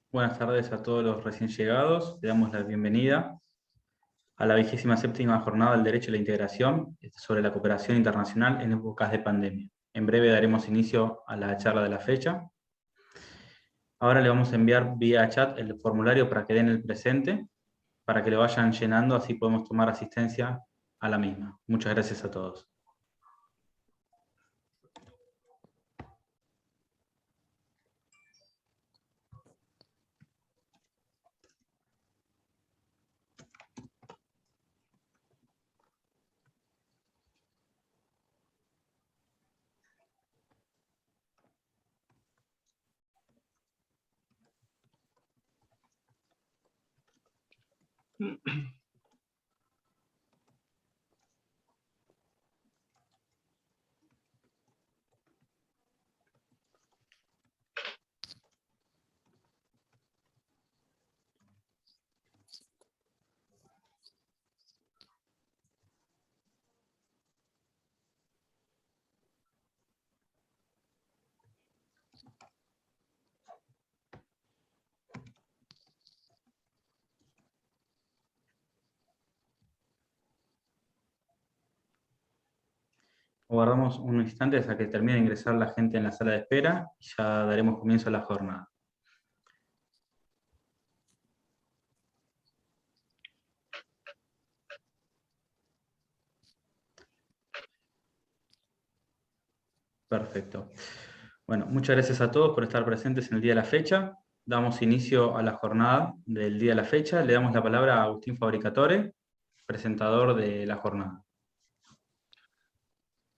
Buenas tardes a todos los recién llegados. Le damos la bienvenida a la 27ª jornada del Derecho a la Integración sobre la cooperación internacional en épocas de pandemia. En breve daremos inicio a la charla de la fecha. Ahora le vamos a enviar vía chat el formulario para que den el presente, para que lo vayan llenando, así podemos tomar asistencia a la misma. Muchas gracias a todos. Aguardamos un instante hasta que termine de ingresar la gente en la sala de espera y ya daremos comienzo a la jornada. Perfecto. Bueno, muchas gracias a todos por estar presentes en el día de la fecha. Damos inicio a la jornada del día de la fecha. Le damos la palabra a Agustín Fabricatore, presentador de la jornada.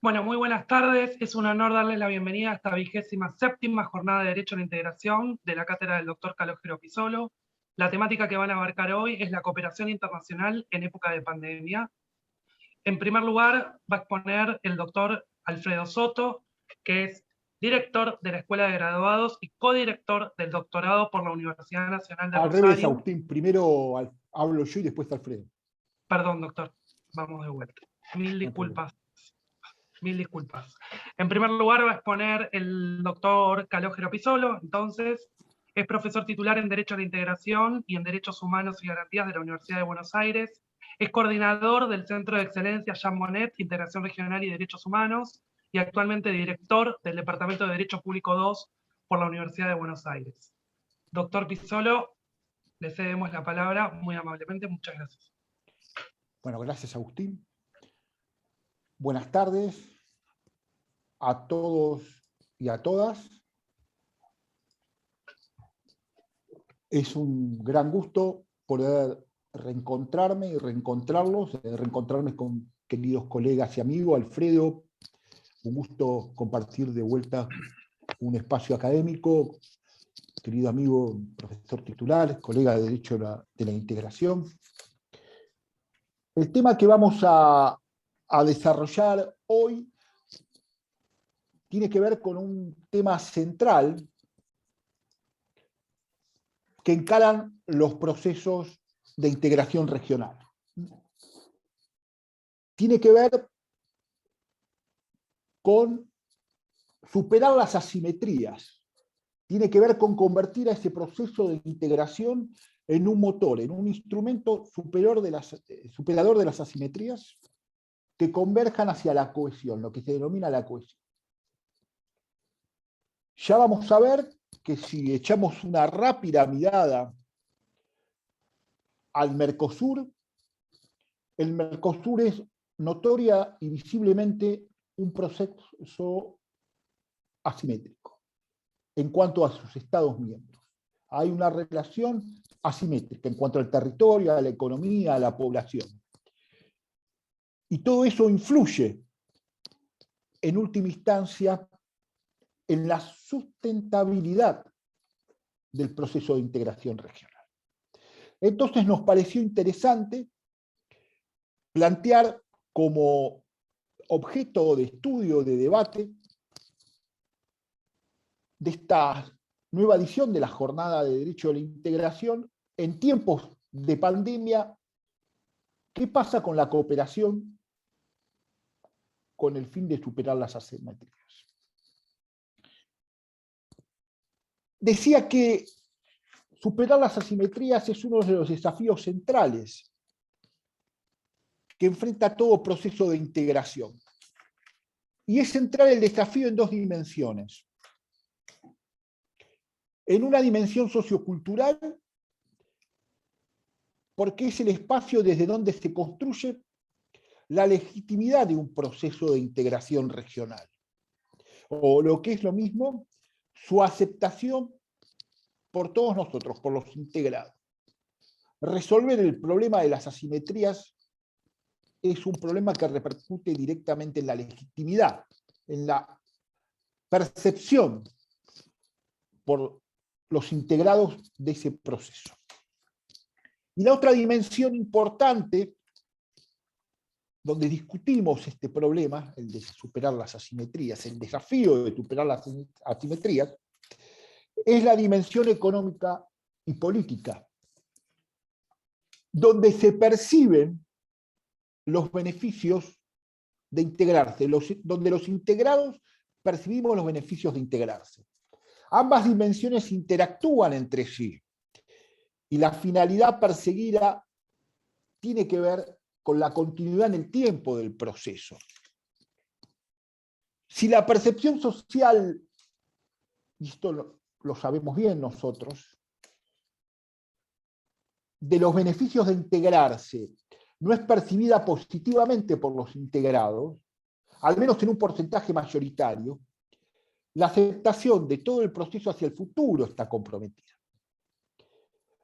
Bueno, muy buenas tardes. Es un honor darles la bienvenida a esta 27ª jornada de Derecho a la Integración de la cátedra del doctor Calogero Pisolo. La temática que van a abarcar hoy es la cooperación internacional en época de pandemia. En primer lugar, va a exponer el doctor Alfredo Soto, que es director de la Escuela de Graduados y codirector del doctorado por la Universidad Nacional de Al Rosario. revés, Agustín. Primero hablo yo y después Alfredo. Perdón, doctor. Vamos de vuelta. Mil disculpas. Mil disculpas. En primer lugar va a exponer el doctor Calogero Pisolo. Entonces, es profesor titular en Derecho a la Integración y en Derechos Humanos y Garantías de la Universidad de Buenos Aires. Es coordinador del Centro de Excelencia Jean Monnet, Integración Regional y Derechos Humanos, y actualmente director del Departamento de Derecho Público II por la Universidad de Buenos Aires. Doctor Pisolo, le cedemos la palabra muy amablemente. Muchas gracias. Bueno, gracias, Agustín. Buenas tardes a todos y a todas. Es un gran gusto poder reencontrarme y reencontrarme con queridos colegas y amigos. Alfredo, un gusto compartir de vuelta un espacio académico. Querido amigo, profesor titular, colega de Derecho de la Integración. El tema que vamos a desarrollar hoy tiene que ver con un tema central que encaran los procesos de integración regional. Tiene que ver con superar las asimetrías, tiene que ver con convertir a ese proceso de integración en un motor, en un instrumento superador de las asimetrías que converjan hacia la cohesión, lo que se denomina la cohesión. Ya vamos a ver que si echamos una rápida mirada al Mercosur, el Mercosur es notoria y visiblemente un proceso asimétrico en cuanto a sus Estados miembros. Hay una relación asimétrica en cuanto al territorio, a la economía, a la población. Y todo eso influye, en última instancia, en la sustentabilidad del proceso de integración regional. Entonces nos pareció interesante plantear como objeto de estudio, de debate, de esta nueva edición de la Jornada de Derecho a la Integración, en tiempos de pandemia, ¿qué pasa con la cooperación con el fin de superar las asimetrías? Decía que Superar las asimetrías es uno de los desafíos centrales que enfrenta todo proceso de integración. Y es central el desafío en dos dimensiones. En una dimensión sociocultural, porque es el espacio desde donde se construye la legitimidad de un proceso de integración regional. O lo que es lo mismo, su aceptación por todos nosotros, por los integrados. Resolver el problema de las asimetrías es un problema que repercute directamente en la legitimidad, en la percepción por los integrados de ese proceso. Y la otra dimensión importante, donde discutimos este problema, el de superar las asimetrías, el desafío de superar las asimetrías, es la dimensión económica y política, donde se perciben los beneficios de integrarse, donde los integrados percibimos los beneficios de integrarse. Ambas dimensiones interactúan entre sí y la finalidad perseguida tiene que ver con la continuidad en el tiempo del proceso. Si la percepción social, y esto lo sabemos bien nosotros, de los beneficios de integrarse no es percibida positivamente por los integrados, al menos en un porcentaje mayoritario, la aceptación de todo el proceso hacia el futuro está comprometida.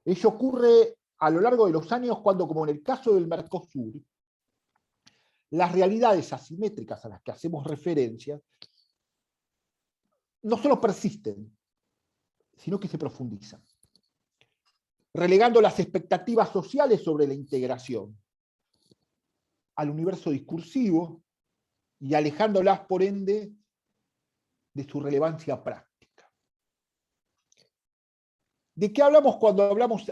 Eso ocurre a lo largo de los años cuando, como en el caso del Mercosur, las realidades asimétricas a las que hacemos referencia no solo persisten, sino que se profundizan, relegando las expectativas sociales sobre la integración al universo discursivo y alejándolas, por ende, de su relevancia práctica. ¿De qué hablamos cuando hablamos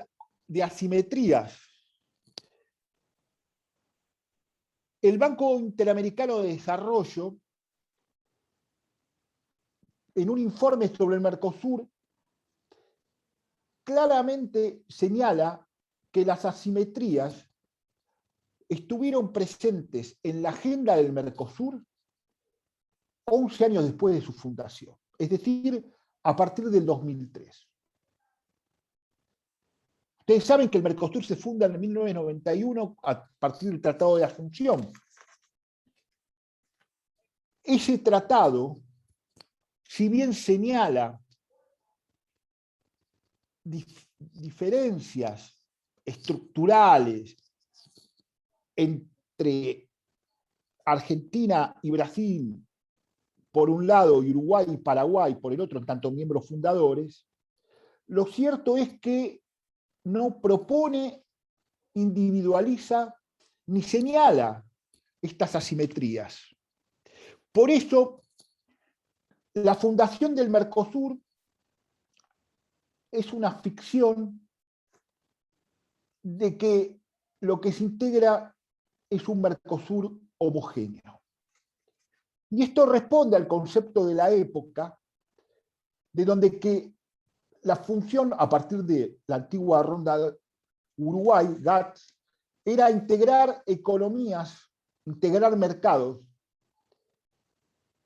de asimetrías? El Banco Interamericano de Desarrollo, en un informe sobre el Mercosur, claramente señala que las asimetrías estuvieron presentes en la agenda del Mercosur 11 años después de su fundación, es decir, a partir del 2003. Ustedes saben que el Mercosur se funda en 1991 a partir del Tratado de Asunción. Ese tratado, si bien señala diferencias estructurales entre Argentina y Brasil por un lado y Uruguay y Paraguay por el otro, en tanto miembros fundadores, lo cierto es que no propone, individualiza ni señala estas asimetrías. Por eso, la fundación del Mercosur es una ficción de que lo que se integra es un Mercosur homogéneo. Y esto responde al concepto de la época, de donde que la función, a partir de la antigua ronda Uruguay, GATS, era integrar economías, integrar mercados,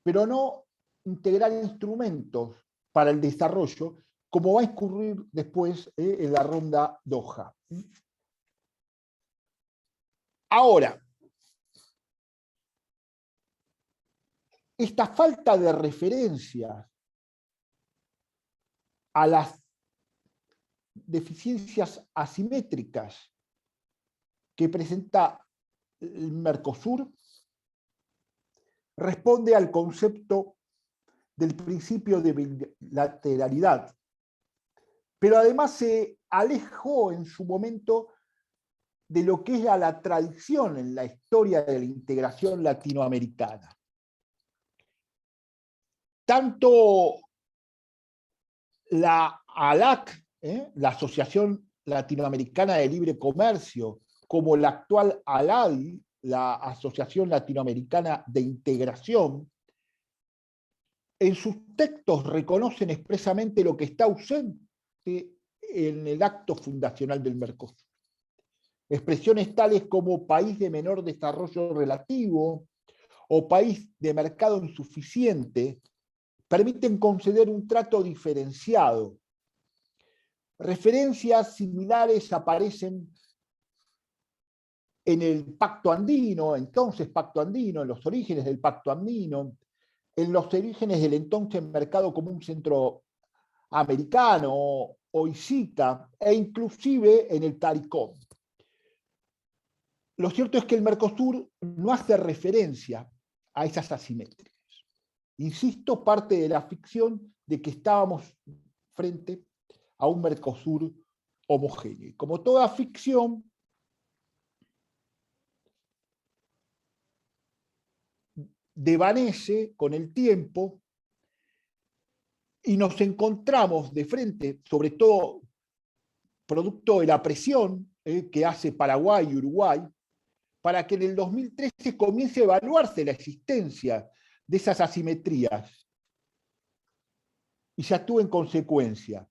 pero no integrar instrumentos para el desarrollo, como va a ocurrir después en la ronda Doha. Ahora, esta falta de referencia a las deficiencias asimétricas que presenta el Mercosur responde al concepto del principio de bilateralidad, pero además se alejó en su momento de lo que es la tradición en la historia de la integración latinoamericana. Tanto la ALAC, la Asociación Latinoamericana de Libre Comercio, como la actual ALADI, la Asociación Latinoamericana de Integración, en sus textos reconocen expresamente lo que está ausente en el acto fundacional del Mercosur. Expresiones tales como país de menor desarrollo relativo o país de mercado insuficiente permiten conceder un trato diferenciado. Referencias similares aparecen en el Pacto Andino, entonces Pacto Andino, en los orígenes del Pacto Andino, en los orígenes del entonces Mercado Común Centroamericano o ICITA, e inclusive en el CARICOM. Lo cierto es que el Mercosur no hace referencia a esas asimetrías. Insisto, parte de la ficción de que estábamos frente a un Mercosur homogéneo. Y como toda ficción, desvanece con el tiempo y nos encontramos de frente, sobre todo producto de la presión que hace Paraguay y Uruguay, para que en el 2013 comience a evaluarse la existencia de esas asimetrías y se actúe en consecuencia.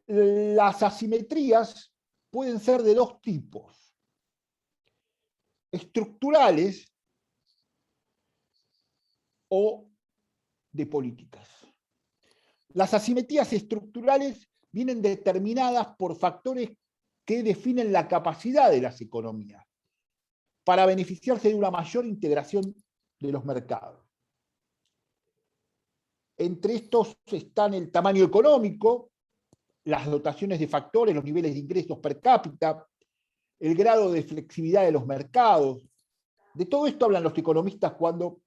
Las asimetrías pueden ser de dos tipos: estructurales o de políticas. Las asimetrías estructurales vienen determinadas por factores que definen la capacidad de las economías para beneficiarse de una mayor integración de los mercados. Entre estos están el tamaño económico, las dotaciones de factores, los niveles de ingresos per cápita, el grado de flexibilidad de los mercados. De todo esto hablan los economistas cuando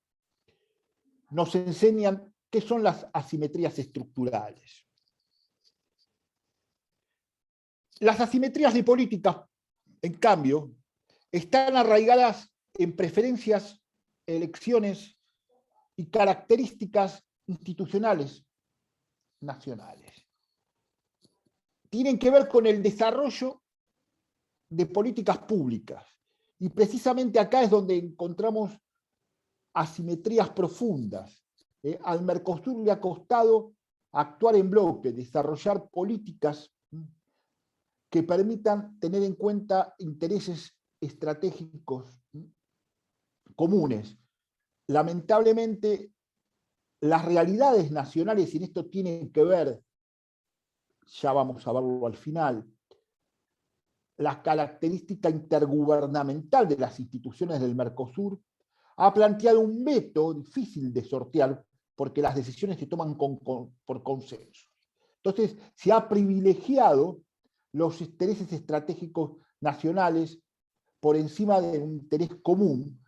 nos enseñan qué son las asimetrías estructurales. Las asimetrías de políticas, en cambio, están arraigadas en preferencias, elecciones y características institucionales nacionales. Tienen que ver con el desarrollo de políticas públicas. Y precisamente acá es donde encontramos asimetrías profundas. Al Mercosur le ha costado actuar en bloque, desarrollar políticas que permitan tener en cuenta intereses estratégicos comunes. Lamentablemente, las realidades nacionales, y en esto tienen que ver, ya vamos a verlo al final, la característica intergubernamental de las instituciones del Mercosur, ha planteado un veto difícil de sortear porque las decisiones se toman por consenso. Entonces, se ha privilegiado los intereses estratégicos nacionales por encima de un interés común,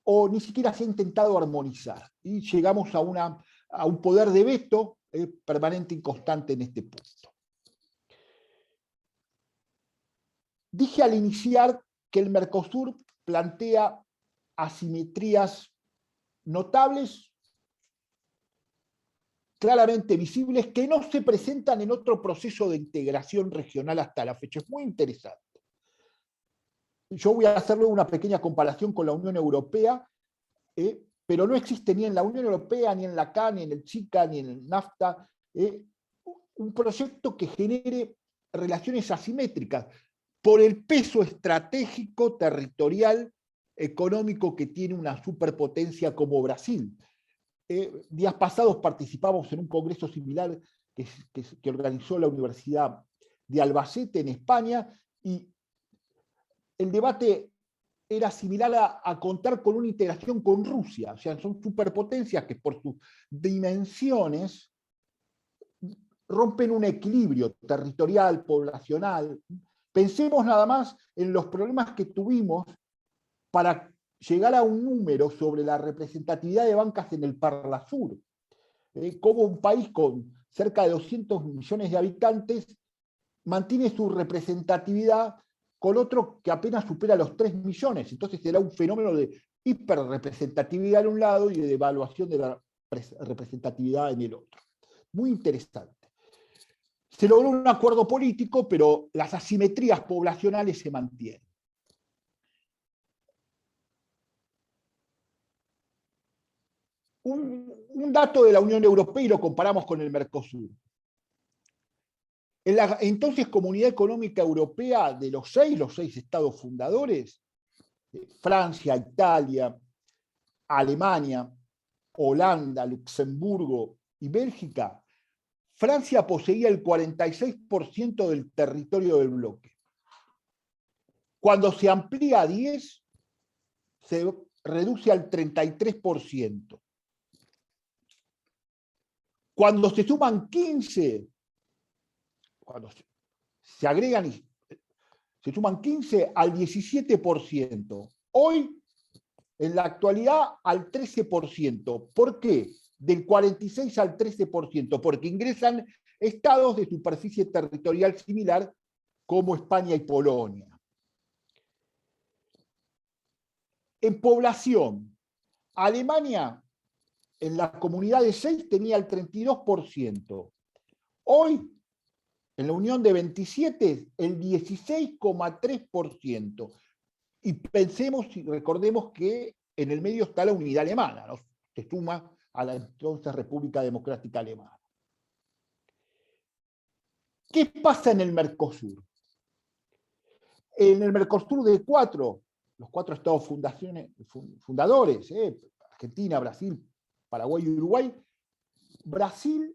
o ni siquiera se ha intentado armonizar. Y llegamos a un poder de veto permanente y constante en este punto. Dije al iniciar que el Mercosur plantea asimetrías notables, claramente visibles, que no se presentan en otro proceso de integración regional hasta la fecha. Es muy interesante. Yo voy a hacerle una pequeña comparación con la Unión Europea, pero no existe ni en la Unión Europea, ni en la CAN, ni en el CICA, ni en el NAFTA, un proyecto que genere relaciones asimétricas por el peso estratégico, territorial, económico que tiene una superpotencia como Brasil. Días pasados participamos en un congreso similar que organizó la Universidad de Albacete en España, y el debate era similar a contar con una integración con Rusia. O sea, son superpotencias que por sus dimensiones rompen un equilibrio territorial, poblacional. Pensemos nada más en los problemas que tuvimos para llegar a un número sobre la representatividad de bancas en el Parlasur. Como un país con cerca de 200 millones de habitantes mantiene su representatividad con otro que apenas supera los 3 millones. Entonces será un fenómeno de hiperrepresentatividad en un lado y de devaluación de la representatividad en el otro. Muy interesante. Se logró un acuerdo político, pero las asimetrías poblacionales se mantienen. Un dato de la Unión Europea, y lo comparamos con el Mercosur. En la entonces Comunidad Económica Europea, de los seis estados fundadores, Francia, Italia, Alemania, Holanda, Luxemburgo y Bélgica, Francia poseía el 46% del territorio del bloque. Cuando se amplía a 10, se reduce al 33%. Cuando se suman 15, cuando se agregan y se suman 15 al 17%. Hoy, en la actualidad, al 13%. ¿Por qué? Del 46 al 13%, porque ingresan estados de superficie territorial similar como España y Polonia. En población, Alemania en la comunidad de 6 tenía el 32%. Hoy, en la unión de 27, el 16,3%. Y pensemos y recordemos que en el medio está la unidad alemana, ¿no? Se suma a la entonces República Democrática Alemana. ¿Qué pasa en el Mercosur? En el Mercosur de los 4 estados fundadores, Argentina, Brasil, Paraguay y Uruguay, Brasil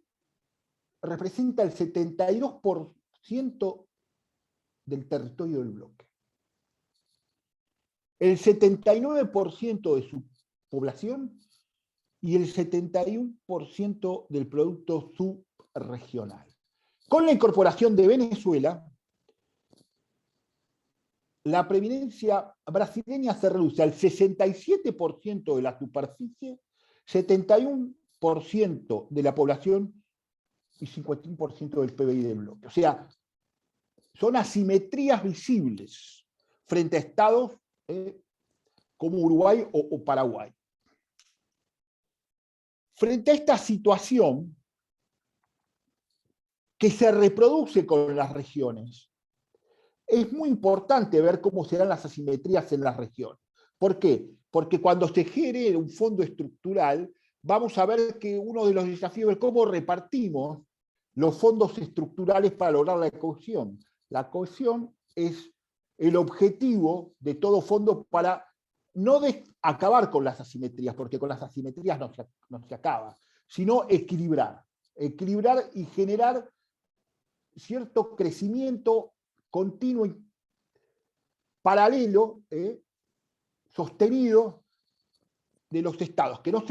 representa el 72% del territorio del bloque. El 79% de su población y el 71% del producto subregional. Con la incorporación de Venezuela, la preeminencia brasileña se reduce al 67% de la superficie, 71% de la población y 51% del PBI del bloque. O sea, son asimetrías visibles frente a estados como Uruguay o Paraguay. Frente a esta situación que se reproduce con las regiones, es muy importante ver cómo se dan las asimetrías en las regiones. ¿Por qué? Porque cuando se genere un fondo estructural, vamos a ver que uno de los desafíos es cómo repartimos los fondos estructurales para lograr la cohesión. La cohesión es el objetivo de todo fondo para no acabar con las asimetrías, porque con las asimetrías no se acaba, sino equilibrar y generar cierto crecimiento continuo y paralelo, sostenido de los estados, que no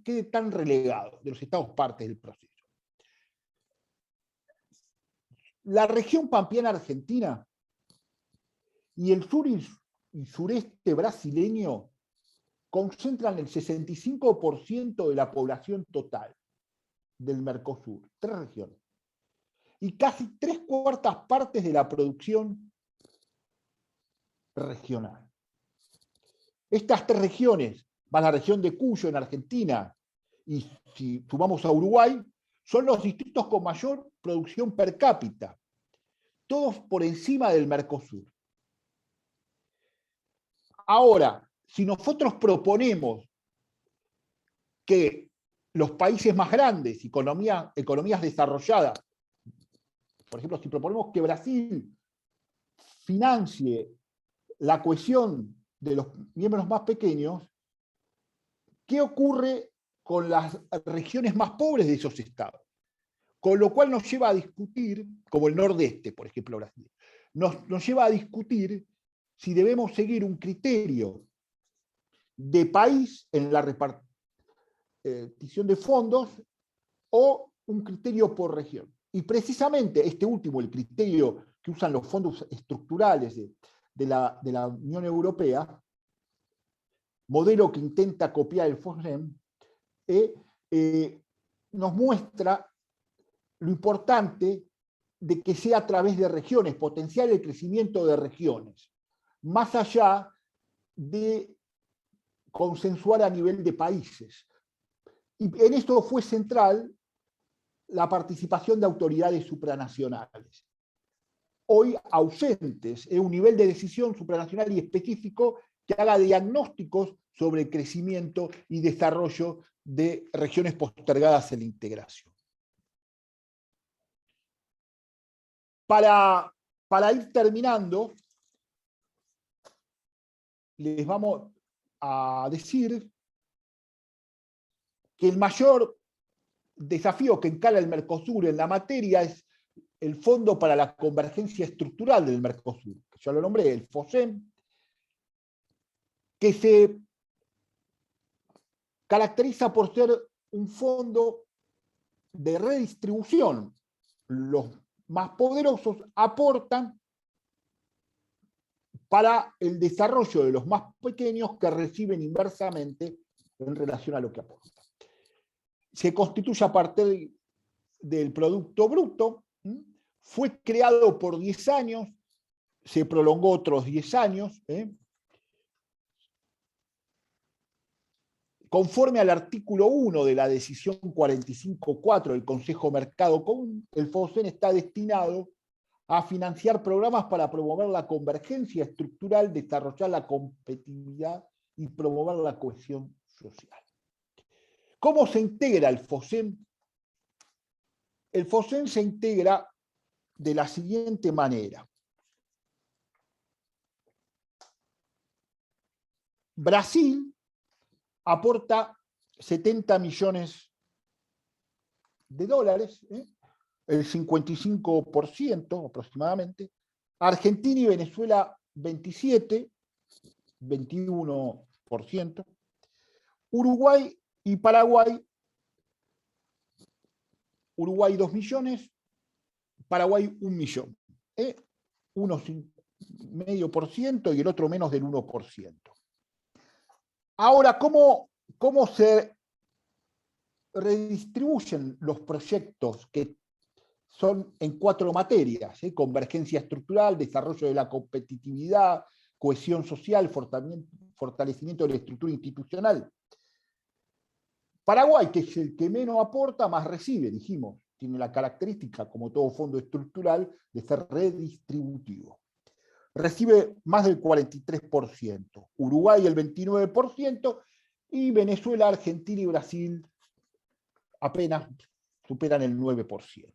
quede tan relegado, de los estados partes del proceso. La región pampeana argentina y el sur y sureste brasileño concentran el 65% de la población total del Mercosur, 3 regiones, y casi 3/4 partes de la producción regional. Estas 3 regiones, más la región de Cuyo en Argentina, y si sumamos a Uruguay, son los distritos con mayor producción per cápita, todos por encima del Mercosur. Ahora, si nosotros proponemos que los países más grandes, economías desarrolladas, por ejemplo, si proponemos que Brasil financie la cohesión de los miembros más pequeños, ¿qué ocurre con las regiones más pobres de esos estados? Con lo cual nos lleva a discutir, como el nordeste, por ejemplo, Brasil, nos lleva a discutir si debemos seguir un criterio de país en la repartición de fondos o un criterio por región. Y precisamente este último, el criterio que usan los fondos estructurales de la Unión Europea, modelo que intenta copiar el FOSDEM, nos muestra lo importante de que sea a través de regiones, potenciar el crecimiento de regiones, más allá de consensuar a nivel de países. Y en esto fue central la participación de autoridades supranacionales, hoy ausentes, en un nivel de decisión supranacional y específico que haga diagnósticos sobre el crecimiento y desarrollo de regiones postergadas en la integración. Para ir terminando, les vamos a decir que el mayor desafío que encara el Mercosur en la materia es el Fondo para la Convergencia Estructural del Mercosur, que ya lo nombré, el FOSEM, que se caracteriza por ser un fondo de redistribución. Los más poderosos aportan para el desarrollo de los más pequeños, que reciben inversamente en relación a lo que aportan. Se constituye a partir del Producto Bruto, fue creado por 10 años, se prolongó otros 10 años, conforme al artículo 1 de la decisión 45.4 del Consejo Mercado Común, el FOSEM está destinado a financiar programas para promover la convergencia estructural, desarrollar la competitividad y promover la cohesión social. ¿Cómo se integra el FOSEM? El FOSEM se integra de la siguiente manera. Brasil aporta 70 millones de dólares, el 55% aproximadamente. Argentina y Venezuela 27, 21%. Uruguay y Paraguay, Uruguay 2 millones, Paraguay 1 millón. Uno 0,5% y el otro menos del 1%. Ahora, ¿cómo se redistribuyen los proyectos que son en 4 materias? Convergencia estructural, desarrollo de la competitividad, cohesión social, fortalecimiento de la estructura institucional. Paraguay, que es el que menos aporta, más recibe, dijimos, tiene la característica, como todo fondo estructural, de ser redistributivo. Recibe más del 43%, Uruguay el 29% y Venezuela, Argentina y Brasil apenas superan el 9%.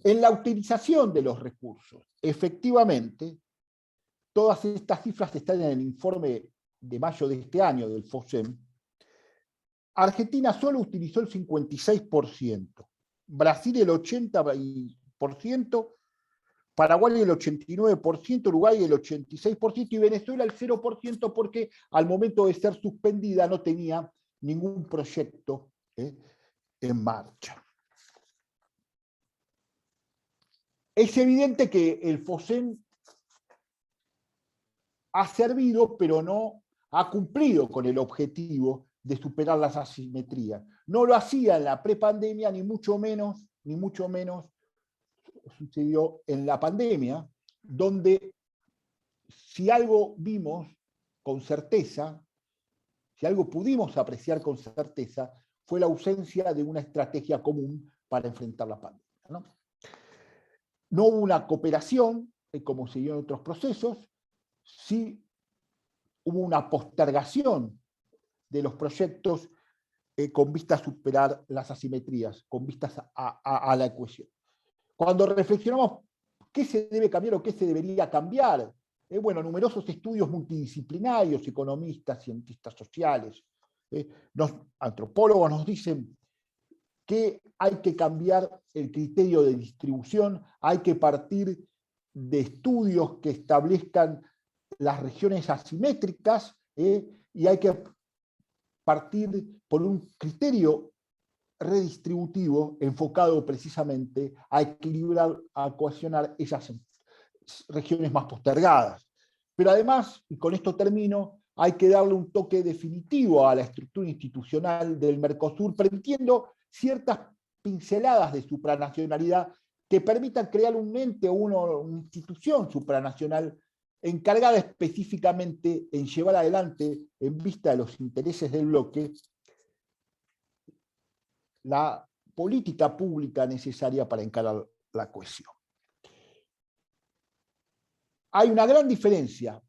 En la utilización de los recursos, efectivamente, todas estas cifras están en el informe de mayo de este año del FOSEM. Argentina solo utilizó el 56%, Brasil el 80%, Paraguay el 89%, Uruguay el 86% y Venezuela el 0% porque al momento de ser suspendida no tenía ningún proyecto en marcha. Es evidente que el FOSEM ha servido, pero no ha cumplido con el objetivo de superar las asimetrías. No lo hacía en la prepandemia, ni mucho menos sucedió en la pandemia, donde si algo vimos con certeza, si algo pudimos apreciar con certeza, fue la ausencia de una estrategia común para enfrentar la pandemia. No hubo una cooperación, como se dio en otros procesos, sí hubo una postergación de los proyectos con vistas a superar las asimetrías, con vistas a la cohesión. Cuando reflexionamos qué se debe cambiar o qué se debería cambiar, bueno, numerosos estudios multidisciplinarios, economistas, cientistas sociales, antropólogos nos dicen que hay que cambiar el criterio de distribución, hay que partir de estudios que establezcan las regiones asimétricas y hay que partir por un criterio redistributivo enfocado precisamente a equilibrar, a cohesionar esas regiones más postergadas. Pero además, y con esto termino, hay que darle un toque definitivo a la estructura institucional del Mercosur, permitiendo ciertas pinceladas de supranacionalidad que permitan crear un ente o una institución supranacional encargada específicamente en llevar adelante, en vista de los intereses del bloque, la política pública necesaria para encarar la cohesión. Hay una gran diferencia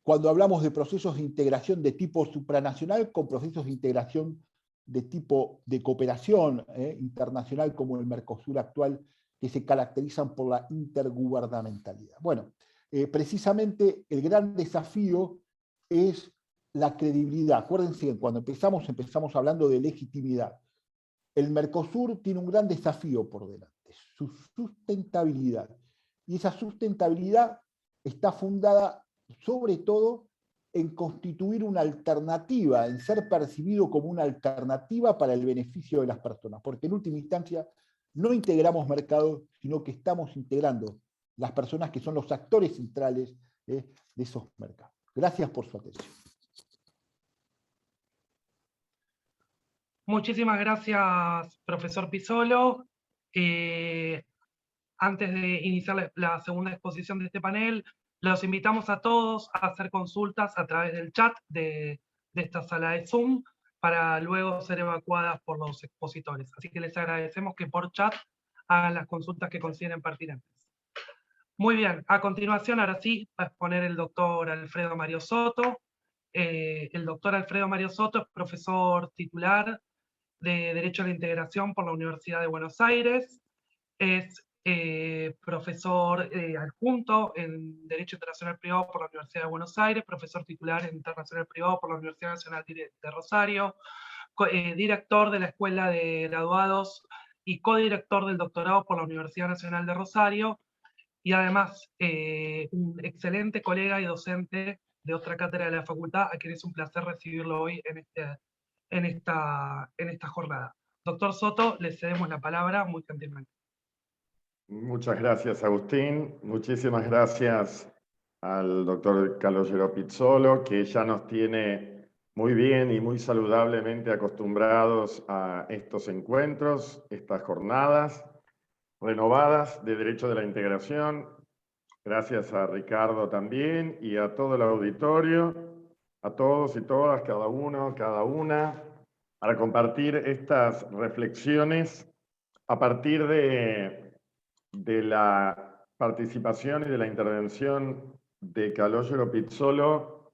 cuando hablamos de procesos de integración de tipo supranacional con procesos de integración de tipo de cooperación internacional como el Mercosur actual, que se caracterizan por la intergubernamentalidad. Bueno, precisamente el gran desafío es la credibilidad. Acuérdense que cuando empezamos hablando de legitimidad. El Mercosur tiene un gran desafío por delante, su sustentabilidad. Y esa sustentabilidad está fundada sobre todo en constituir una alternativa, en ser percibido como una alternativa para el beneficio de las personas, porque en última instancia no integramos mercados, sino que estamos integrando las personas que son los actores centrales de esos mercados. Gracias por su atención. Muchísimas gracias, profesor Pizzolo. Antes de iniciar la segunda exposición de este panel, los invitamos a todos a hacer consultas a través del chat de esta sala de Zoom para luego ser evacuadas por los expositores. Así que les agradecemos que por chat hagan las consultas que consideren pertinentes. Muy bien, a continuación, ahora sí, va a exponer el doctor Alfredo Mario Soto. El doctor Alfredo Mario Soto es profesor titular de Derecho a la Integración por la Universidad de Buenos Aires. Es profesor adjunto en Derecho Internacional Privado por la Universidad de Buenos Aires, profesor titular en Internacional Privado por la Universidad Nacional de Rosario, director de la Escuela de Graduados y codirector del doctorado por la Universidad Nacional de Rosario, y además un excelente colega y docente de otra cátedra de la facultad, a quien es un placer recibirlo hoy en esta jornada. Doctor Soto, le cedemos la palabra muy gentilmente. Muchas gracias, Agustín. Muchísimas gracias al doctor Calogero Pizzolo, que ya nos tiene muy bien y muy saludablemente acostumbrados a estos encuentros, estas jornadas renovadas de Derecho de la Integración. Gracias a Ricardo también y a todo el auditorio, a todos y todas, cada uno, cada una, para compartir estas reflexiones a partir de la participación y de la intervención de Calogero Pizzolo.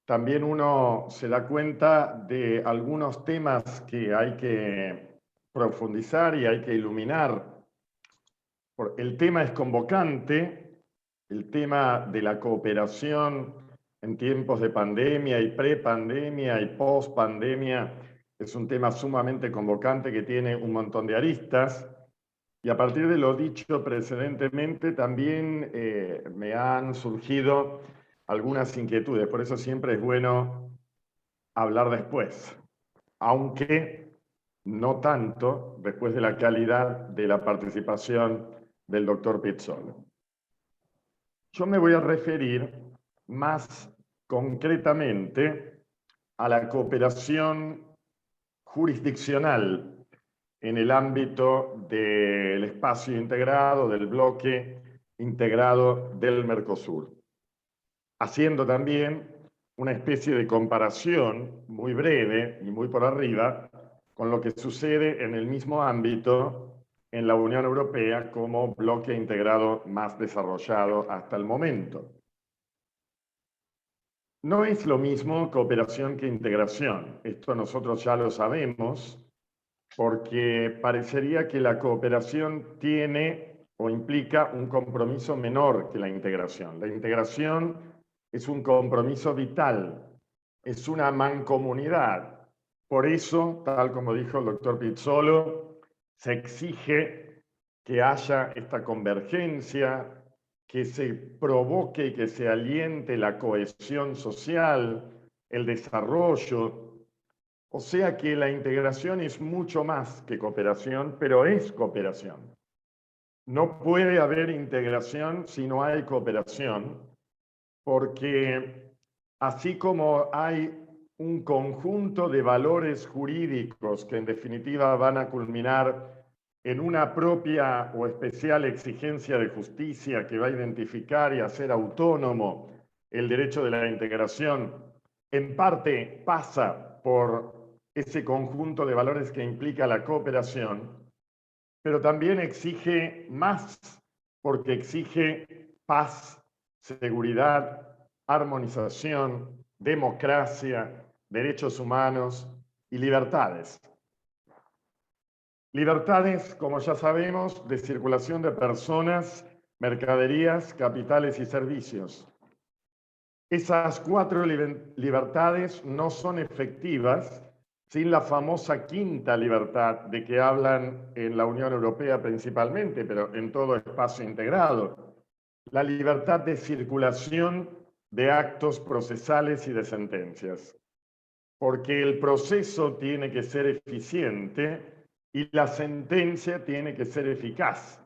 También uno se da cuenta de algunos temas que hay que profundizar y hay que iluminar. El tema es convocante, el tema de la cooperación en tiempos de pandemia y prepandemia y pospandemia es un tema sumamente convocante que tiene un montón de aristas. Y a partir de lo dicho precedentemente, también me han surgido algunas inquietudes. Por eso siempre es bueno hablar después, aunque no tanto después de la calidad de la participación del doctor Pizzolo. Yo me voy a referir más concretamente a la cooperación jurisdiccional en el ámbito del espacio integrado, del bloque integrado del Mercosur, haciendo también una especie de comparación muy breve y muy por arriba con lo que sucede en el mismo ámbito en la Unión Europea como bloque integrado más desarrollado hasta el momento. No es lo mismo cooperación que integración. Esto nosotros ya lo sabemos, porque parecería que la cooperación tiene o implica un compromiso menor que la integración. La integración es un compromiso vital, es una mancomunidad. Por eso, tal como dijo el doctor Pizzolo, se exige que haya esta convergencia, que se provoque y que se aliente la cohesión social, el desarrollo. O sea que la integración es mucho más que cooperación, pero es cooperación. No puede haber integración si no hay cooperación, porque así como hay un conjunto de valores jurídicos que en definitiva van a culminar en una propia o especial exigencia de justicia que va a identificar y hacer autónomo el derecho de la integración, en parte pasa por ese conjunto de valores que implica la cooperación, pero también exige más, porque exige paz, seguridad, armonización, democracia, derechos humanos y libertades. Libertades, como ya sabemos, de circulación de personas, mercaderías, capitales y servicios. Esas 4 libertades no son efectivas sin la famosa quinta libertad de que hablan en la Unión Europea principalmente, pero en todo espacio integrado. La libertad de circulación de actos procesales y de sentencias. Porque el proceso tiene que ser eficiente y la sentencia tiene que ser eficaz.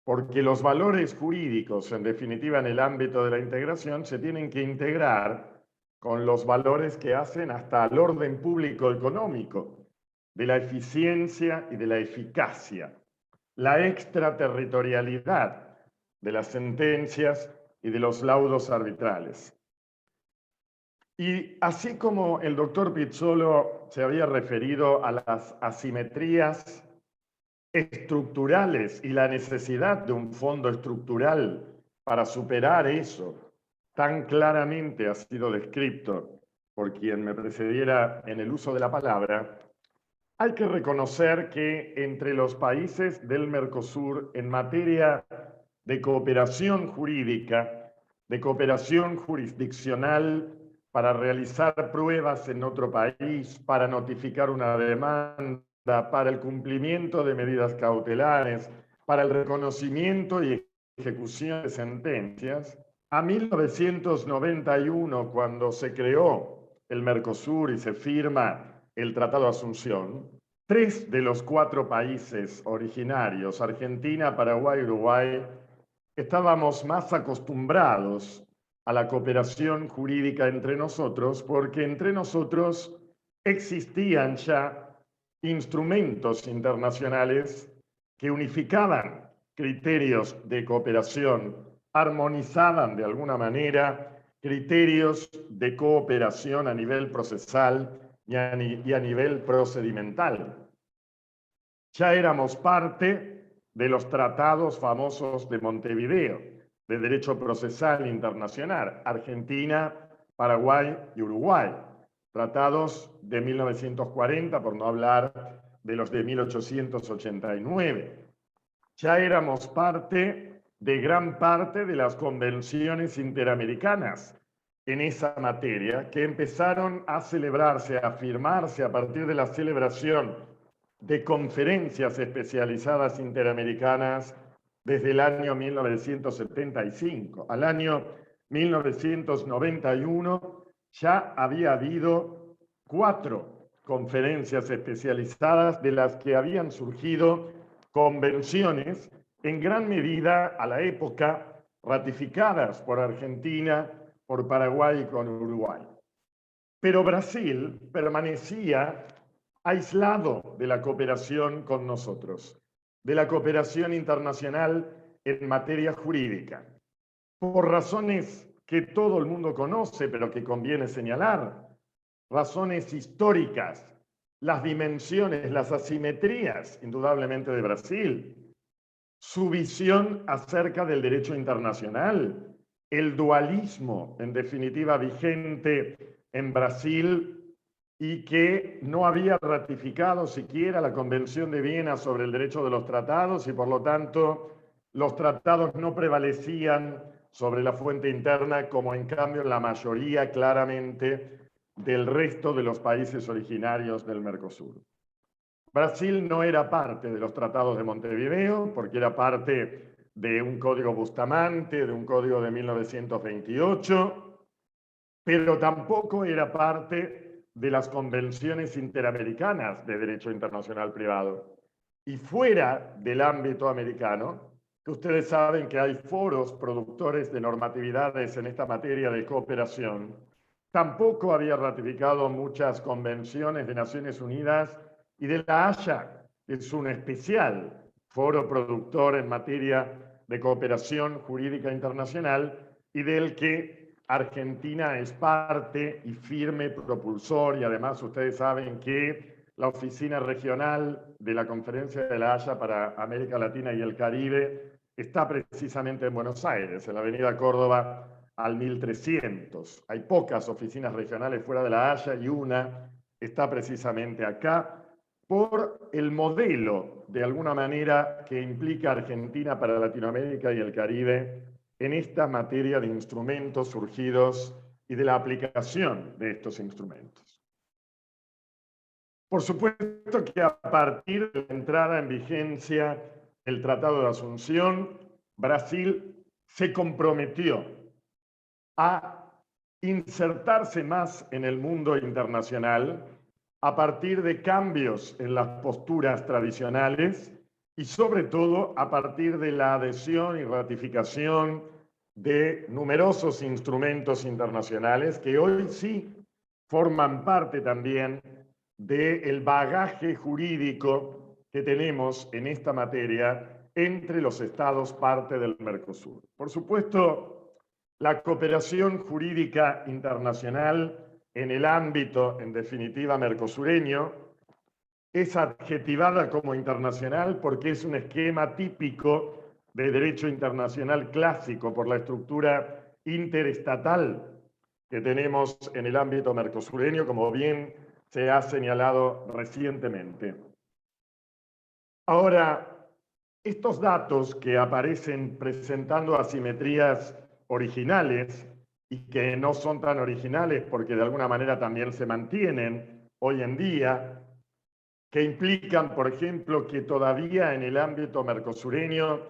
Porque los valores jurídicos, en definitiva en el ámbito de la integración, se tienen que integrar con los valores que hacen hasta al orden público económico, de la eficiencia y de la eficacia, la extraterritorialidad de las sentencias y de los laudos arbitrales. Y así como el doctor Pizzolo se había referido a las asimetrías estructurales y la necesidad de un fondo estructural para superar eso, tan claramente ha sido descrito por quien me precediera en el uso de la palabra, hay que reconocer que entre los países del Mercosur en materia de cooperación jurídica, de cooperación jurisdiccional para realizar pruebas en otro país, para notificar una demanda, para el cumplimiento de medidas cautelares, para el reconocimiento y ejecución de sentencias, a 1991, cuando se creó el Mercosur y se firma el Tratado de Asunción, 3 de los 4 países originarios, Argentina, Paraguay y Uruguay, estábamos más acostumbrados a la cooperación jurídica entre nosotros, porque entre nosotros existían ya instrumentos internacionales que unificaban criterios de cooperación, armonizaban de alguna manera criterios de cooperación a nivel procesal y a nivel procedimental. Ya éramos parte de los tratados famosos de Montevideo, de derecho procesal internacional, Argentina, Paraguay y Uruguay. Tratados de 1940, por no hablar de los de 1889. Ya éramos parte de gran parte de las convenciones interamericanas en esa materia, que empezaron a celebrarse, a firmarse a partir de la celebración de conferencias especializadas interamericanas desde el año 1975. Al año 1991 ya había habido 4 conferencias especializadas de las que habían surgido convenciones, en gran medida a la época ratificadas por Argentina, por Paraguay y con Uruguay. Pero Brasil permanecía aislado de la cooperación con nosotros, de la cooperación internacional en materia jurídica, por razones que todo el mundo conoce, pero que conviene señalar, razones históricas, las dimensiones, las asimetrías, indudablemente de Brasil, su visión acerca del derecho internacional, el dualismo, en definitiva, vigente en Brasil y que no había ratificado siquiera la Convención de Viena sobre el derecho de los tratados y por lo tanto los tratados no prevalecían sobre la fuente interna como en cambio la mayoría claramente del resto de los países originarios del Mercosur. Brasil no era parte de los tratados de Montevideo porque era parte de un código Bustamante, de un código de 1928, pero tampoco era parte de las convenciones interamericanas de derecho internacional privado. Y fuera del ámbito americano, que ustedes saben que hay foros productores de normatividades en esta materia de cooperación, tampoco había ratificado muchas convenciones de Naciones Unidas y de la Haya, que es un especial foro productor en materia de cooperación jurídica internacional y del que Argentina es parte y firme propulsor, y además ustedes saben que la oficina regional de la Conferencia de la Haya para América Latina y el Caribe está precisamente en Buenos Aires, en la avenida Córdoba al 1300. Hay pocas oficinas regionales fuera de la Haya y una está precisamente acá, por el modelo, de alguna manera, que implica Argentina para Latinoamérica y el Caribe en esta materia de instrumentos surgidos y de la aplicación de estos instrumentos. Por supuesto que a partir de la entrada en vigencia del Tratado de Asunción, Brasil se comprometió a insertarse más en el mundo internacional a partir de cambios en las posturas tradicionales y sobre todo a partir de la adhesión y ratificación de numerosos instrumentos internacionales que hoy sí forman parte también del bagaje jurídico que tenemos en esta materia entre los estados parte del Mercosur. Por supuesto, la cooperación jurídica internacional en el ámbito, en definitiva, mercosureño, es adjetivada como internacional porque es un esquema típico de derecho internacional clásico por la estructura interestatal que tenemos en el ámbito mercosureño, como bien se ha señalado recientemente. Ahora, estos datos que aparecen presentando asimetrías originales y que no son tan originales porque de alguna manera también se mantienen hoy en día, que implican, por ejemplo, que todavía en el ámbito mercosureño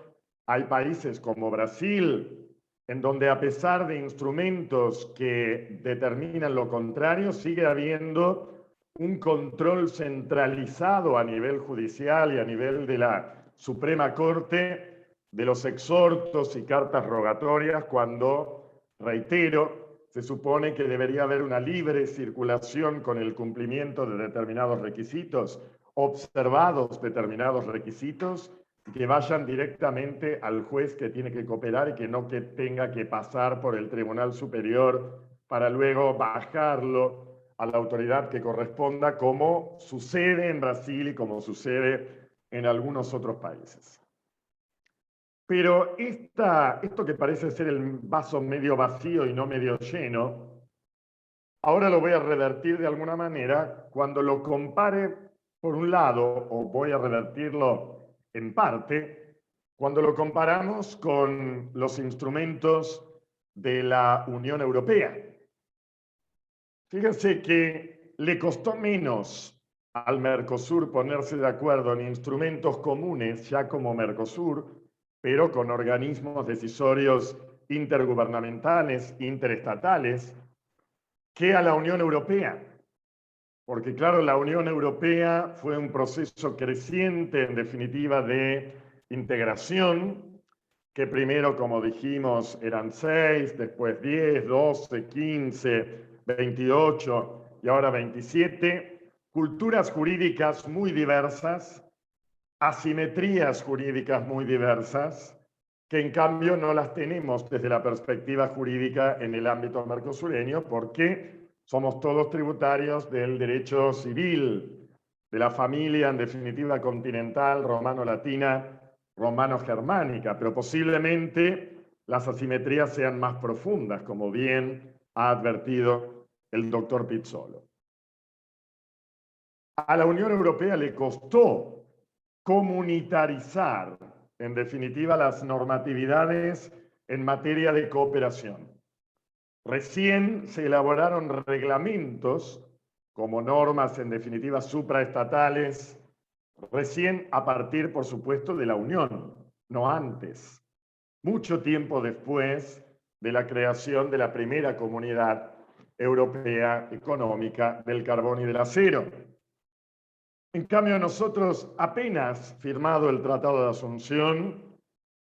hay países como Brasil, en donde a pesar de instrumentos que determinan lo contrario, sigue habiendo un control centralizado a nivel judicial y a nivel de la Suprema Corte de los exhortos y cartas rogatorias cuando, reitero, se supone que debería haber una libre circulación con el cumplimiento de determinados requisitos, observados determinados requisitos, que vayan directamente al juez que tiene que cooperar y que no que tenga que pasar por el Tribunal Superior para luego bajarlo a la autoridad que corresponda, como sucede en Brasil y como sucede en algunos otros países. Pero esto que parece ser el vaso medio vacío y no medio lleno, ahora lo voy a revertir de alguna manera cuando lo compare, por un lado, o voy a revertirlo en parte, cuando lo comparamos con los instrumentos de la Unión Europea. Fíjense que le costó menos al Mercosur ponerse de acuerdo en instrumentos comunes, ya como Mercosur, pero con organismos decisorios intergubernamentales, interestatales, que a la Unión Europea. Porque claro, la Unión Europea fue un proceso creciente, en definitiva, de integración, que primero, como dijimos, eran 6, después 10, 12, 15, 28 y ahora 27, culturas jurídicas muy diversas, asimetrías jurídicas muy diversas, que en cambio no las tenemos desde la perspectiva jurídica en el ámbito mercosureño, porque somos todos tributarios del derecho civil, de la familia, en definitiva, continental, romano-latina, romano-germánica, pero posiblemente las asimetrías sean más profundas, como bien ha advertido el doctor Pizzolo. A la Unión Europea le costó comunitarizar, en definitiva, las normatividades en materia de cooperación. Recién se elaboraron reglamentos como normas, en definitiva, supraestatales, recién a partir, por supuesto, de la Unión, no antes, mucho tiempo después de la creación de la primera Comunidad Europea Económica del Carbón y del Acero. En cambio, nosotros, apenas firmado el Tratado de Asunción,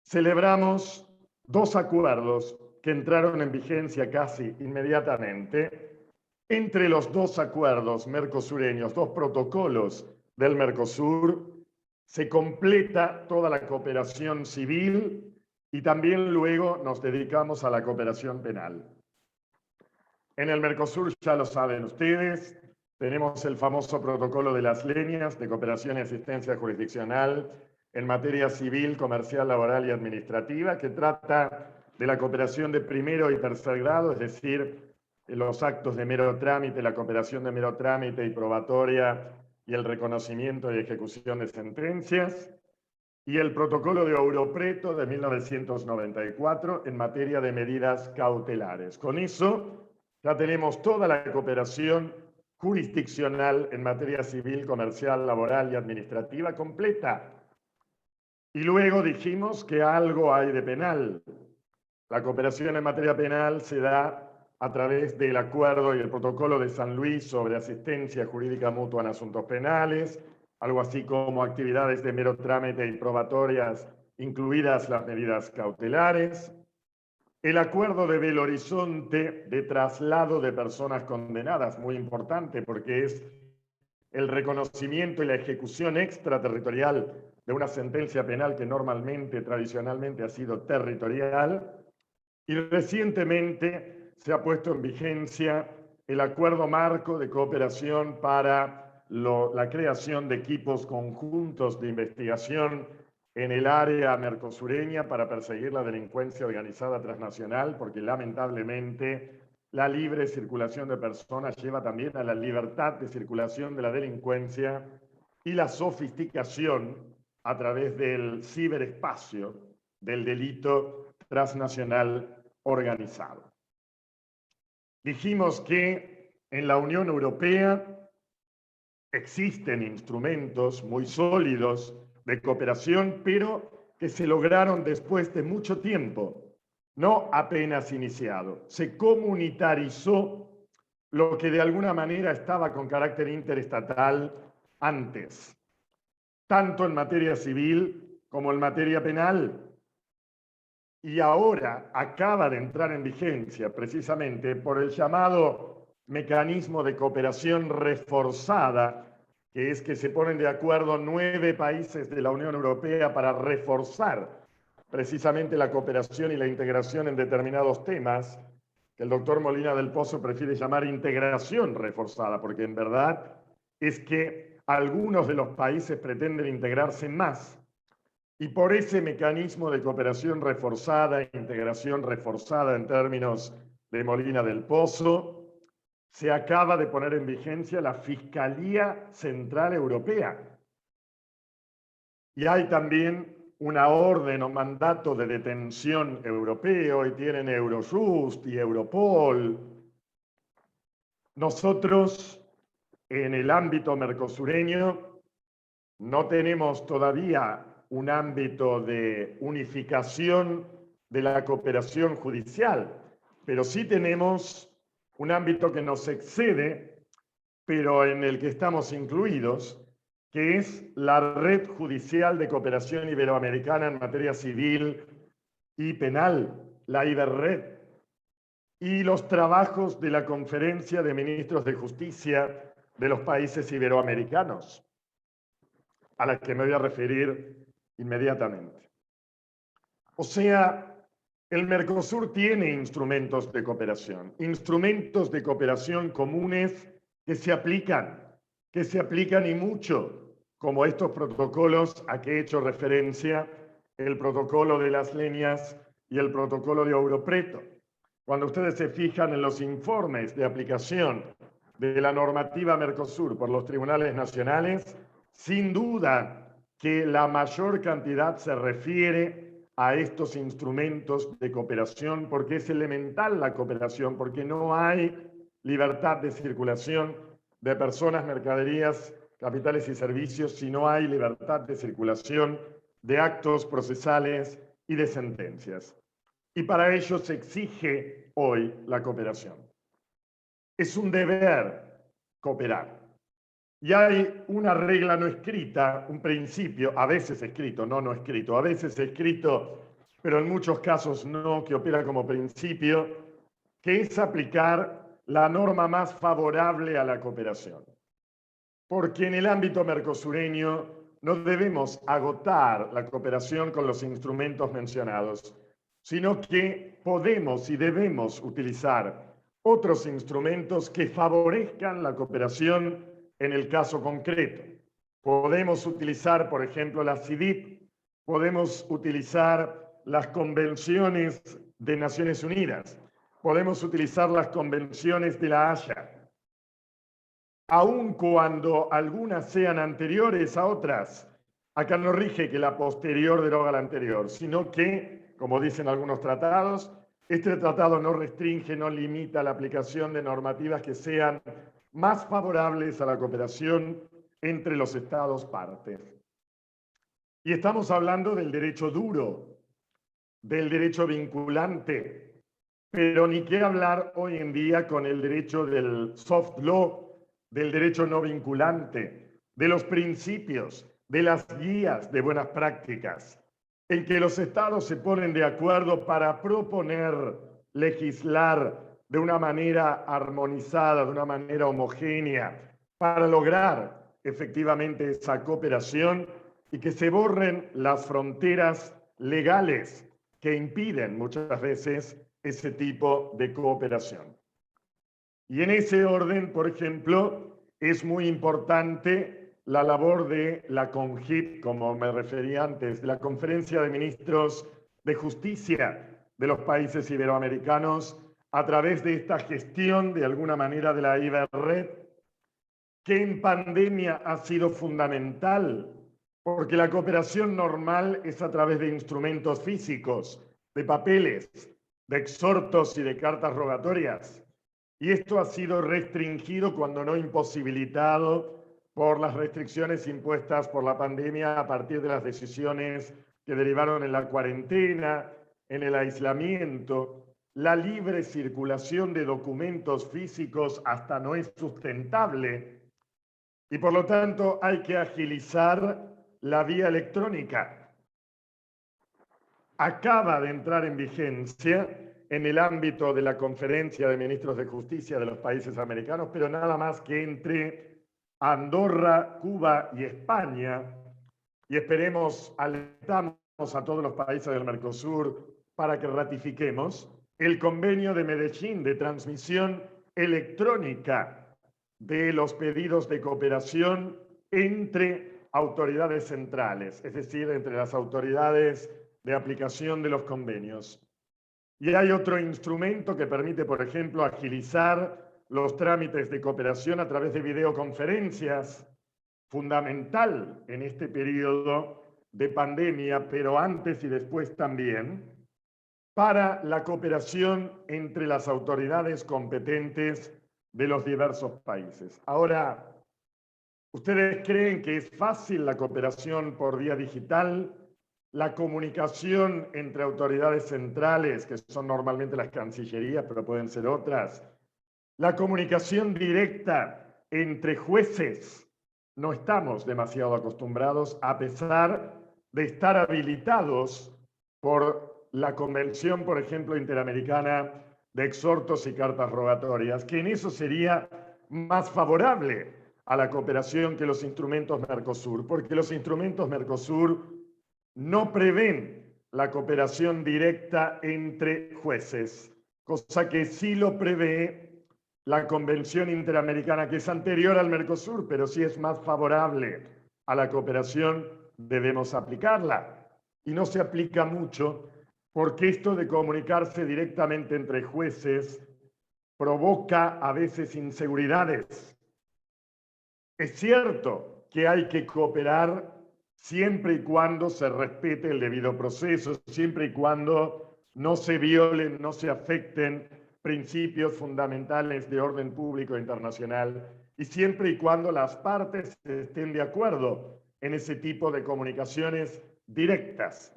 celebramos 2 acuerdos que entraron en vigencia casi inmediatamente. Entre los 2 acuerdos mercosureños, 2 protocolos del Mercosur, se completa toda la cooperación civil y también luego nos dedicamos a la cooperación penal. En el Mercosur, ya lo saben ustedes, tenemos el famoso protocolo de las leñas de cooperación y asistencia jurisdiccional en materia civil, comercial, laboral y administrativa, que trata de la cooperación de primero y tercer grado, es decir, los actos de mero trámite, la cooperación de mero trámite y probatoria y el reconocimiento y ejecución de sentencias, y el protocolo de Europreto de 1994 en materia de medidas cautelares. Con eso ya tenemos toda la cooperación jurisdiccional en materia civil, comercial, laboral y administrativa completa. Y luego dijimos que algo hay de penal. La cooperación en materia penal se da a través del acuerdo y el protocolo de San Luis sobre asistencia jurídica mutua en asuntos penales, algo así como actividades de mero trámite y probatorias, incluidas las medidas cautelares, el acuerdo de Belo Horizonte de traslado de personas condenadas, muy importante porque es el reconocimiento y la ejecución extraterritorial de una sentencia penal que normalmente, tradicionalmente ha sido territorial, y recientemente se ha puesto en vigencia el acuerdo marco de cooperación para la creación de equipos conjuntos de investigación en el área mercosureña para perseguir la delincuencia organizada transnacional, porque lamentablemente la libre circulación de personas lleva también a la libertad de circulación de la delincuencia y la sofisticación a través del ciberespacio del delito transnacional organizado. Dijimos que en la Unión Europea existen instrumentos muy sólidos de cooperación, pero que se lograron después de mucho tiempo, no apenas iniciado. Se comunitarizó lo que de alguna manera estaba con carácter interestatal antes, tanto en materia civil como en materia penal. Y ahora acaba de entrar en vigencia precisamente por el llamado mecanismo de cooperación reforzada, que es que se ponen de acuerdo 9 países de la Unión Europea para reforzar precisamente la cooperación y la integración en determinados temas, que el doctor Molina del Pozo prefiere llamar integración reforzada, porque en verdad es que algunos de los países pretenden integrarse más. Y por ese mecanismo de cooperación reforzada, integración reforzada en términos de Molina del Pozo, se acaba de poner en vigencia la Fiscalía Central Europea. Y hay también una orden o mandato de detención europeo, y tienen Eurojust y Europol. Nosotros, en el ámbito mercosureño, no tenemos todavía un ámbito de unificación de la cooperación judicial, pero sí tenemos un ámbito que nos excede, pero en el que estamos incluidos, que es la Red Judicial de Cooperación Iberoamericana en materia civil y penal, la IBERRED, y los trabajos de la Conferencia de Ministros de Justicia de los países iberoamericanos, a la que me voy a referir inmediatamente. O sea, el Mercosur tiene instrumentos de cooperación comunes que se aplican y mucho, como estos protocolos a que he hecho referencia, el protocolo de las leñas y el protocolo de Europreto. Cuando ustedes se fijan en los informes de aplicación de la normativa Mercosur por los tribunales nacionales, sin duda que la mayor cantidad se refiere a estos instrumentos de cooperación, porque es elemental la cooperación, porque no hay libertad de circulación de personas, mercaderías, capitales y servicios si no hay libertad de circulación de actos procesales y de sentencias. Y para ello se exige hoy la cooperación. Es un deber cooperar. Y hay una regla no escrita, un principio, a veces escrito, no escrito, a veces escrito, pero en muchos casos no, que opera como principio, que es aplicar la norma más favorable a la cooperación. Porque en el ámbito mercosureño no debemos agotar la cooperación con los instrumentos mencionados, sino que podemos y debemos utilizar otros instrumentos que favorezcan la cooperación en el caso concreto. Podemos utilizar, por ejemplo, la CIDIP, podemos utilizar las convenciones de Naciones Unidas, podemos utilizar las convenciones de La Haya, aun cuando algunas sean anteriores a otras. Acá no rige que la posterior deroga la anterior, sino que, como dicen algunos tratados, este tratado no restringe, no limita la aplicación de normativas que sean más favorables a la cooperación entre los Estados partes. Y estamos hablando del derecho duro, del derecho vinculante, pero ni qué hablar hoy en día con el derecho del soft law, del derecho no vinculante, de los principios, de las guías de buenas prácticas, en que los estados se ponen de acuerdo para proponer, legislar de una manera armonizada, de una manera homogénea, para lograr efectivamente esa cooperación y que se borren las fronteras legales que impiden muchas veces ese tipo de cooperación. Y en ese orden, por ejemplo, es muy importante la labor de la CONJIP, como me refería antes, de la Conferencia de Ministros de Justicia de los países iberoamericanos, a través de esta gestión, de alguna manera, de la Iberred, que en pandemia ha sido fundamental, porque la cooperación normal es a través de instrumentos físicos, de papeles, de exhortos y de cartas rogatorias. Y esto ha sido restringido, cuando no imposibilitado, por las restricciones impuestas por la pandemia a partir de las decisiones que derivaron en la cuarentena, en el aislamiento. La libre circulación de documentos físicos hasta no es sustentable y por lo tanto hay que agilizar la vía electrónica. Acaba de entrar en vigencia en el ámbito de la Conferencia de Ministros de Justicia de los países americanos, pero nada más que entre Andorra, Cuba y España, y esperemos, alentamos a todos los países del Mercosur para que ratifiquemos el convenio de Medellín de transmisión electrónica de los pedidos de cooperación entre autoridades centrales, es decir, entre las autoridades de aplicación de los convenios. Y hay otro instrumento que permite, por ejemplo, agilizar los trámites de cooperación a través de videoconferencias, fundamental en este periodo de pandemia, pero antes y después también, para la cooperación entre las autoridades competentes de los diversos países. Ahora, ¿ustedes creen que es fácil la cooperación por vía digital? La comunicación entre autoridades centrales, que son normalmente las cancillerías, pero pueden ser otras. La comunicación directa entre jueces. No estamos demasiado acostumbrados, a pesar de estar habilitados por la Convención, por ejemplo, Interamericana de Exhortos y Cartas Rogatorias, que en eso sería más favorable a la cooperación que los instrumentos Mercosur, porque los instrumentos Mercosur no prevén la cooperación directa entre jueces, cosa que sí lo prevé la Convención Interamericana, que es anterior al Mercosur, pero sí es más favorable a la cooperación, debemos aplicarla. Y no se aplica mucho porque esto de comunicarse directamente entre jueces provoca a veces inseguridades. Es cierto que hay que cooperar siempre y cuando se respete el debido proceso, siempre y cuando no se violen, no se afecten principios fundamentales de orden público internacional y siempre y cuando las partes estén de acuerdo en ese tipo de comunicaciones directas.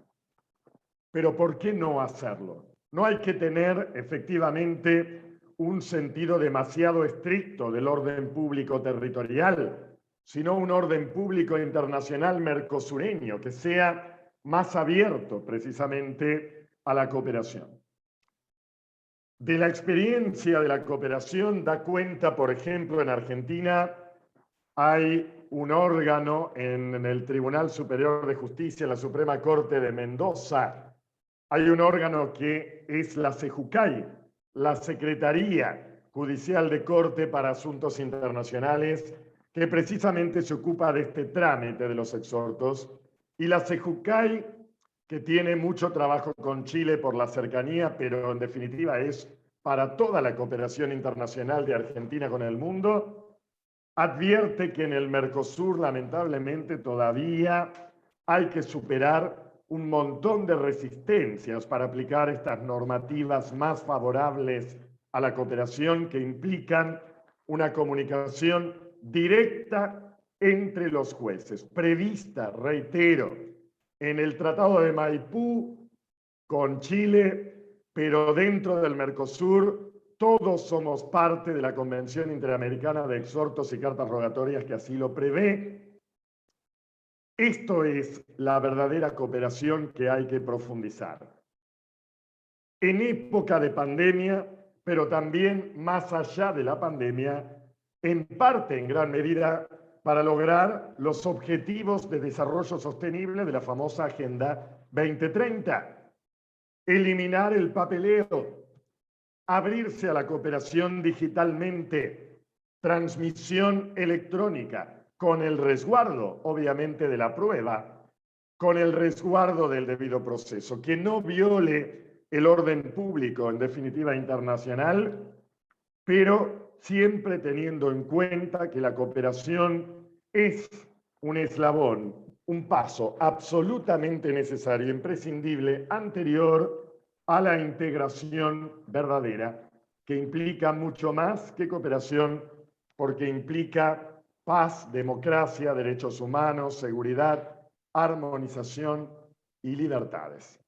Pero ¿por qué no hacerlo? No hay que tener efectivamente un sentido demasiado estricto del orden público territorial, sino un orden público internacional mercosureño que sea más abierto precisamente a la cooperación. De la experiencia de la cooperación da cuenta, por ejemplo, en Argentina hay un órgano en el Tribunal Superior de Justicia, en la Suprema Corte de Mendoza, hay un órgano que es la SEJUCAI, la Secretaría Judicial de Corte para Asuntos Internacionales, que precisamente se ocupa de este trámite de los exhortos, y la SEJUCAI, que tiene mucho trabajo con Chile por la cercanía, pero en definitiva es para toda la cooperación internacional de Argentina con el mundo, advierte que en el Mercosur, lamentablemente, todavía hay que superar un montón de resistencias para aplicar estas normativas más favorables a la cooperación, que implican una comunicación directa entre los jueces, prevista, reitero, en el Tratado de Maipú con Chile, pero dentro del Mercosur todos somos parte de la Convención Interamericana de Exhortos y Cartas Rogatorias que así lo prevé. Esto es la verdadera cooperación que hay que profundizar. En época de pandemia, pero también más allá de la pandemia, en parte, en gran medida, para lograr los objetivos de desarrollo sostenible de la famosa Agenda 2030. Eliminar el papeleo, abrirse a la cooperación digitalmente, transmisión electrónica, con el resguardo, obviamente, de la prueba, con el resguardo del debido proceso, que no viole el orden público, en definitiva internacional, pero siempre teniendo en cuenta que la cooperación es un eslabón, un paso absolutamente necesario, imprescindible, anterior a la integración verdadera, que implica mucho más que cooperación, porque implica paz, democracia, derechos humanos, seguridad, armonización y libertades.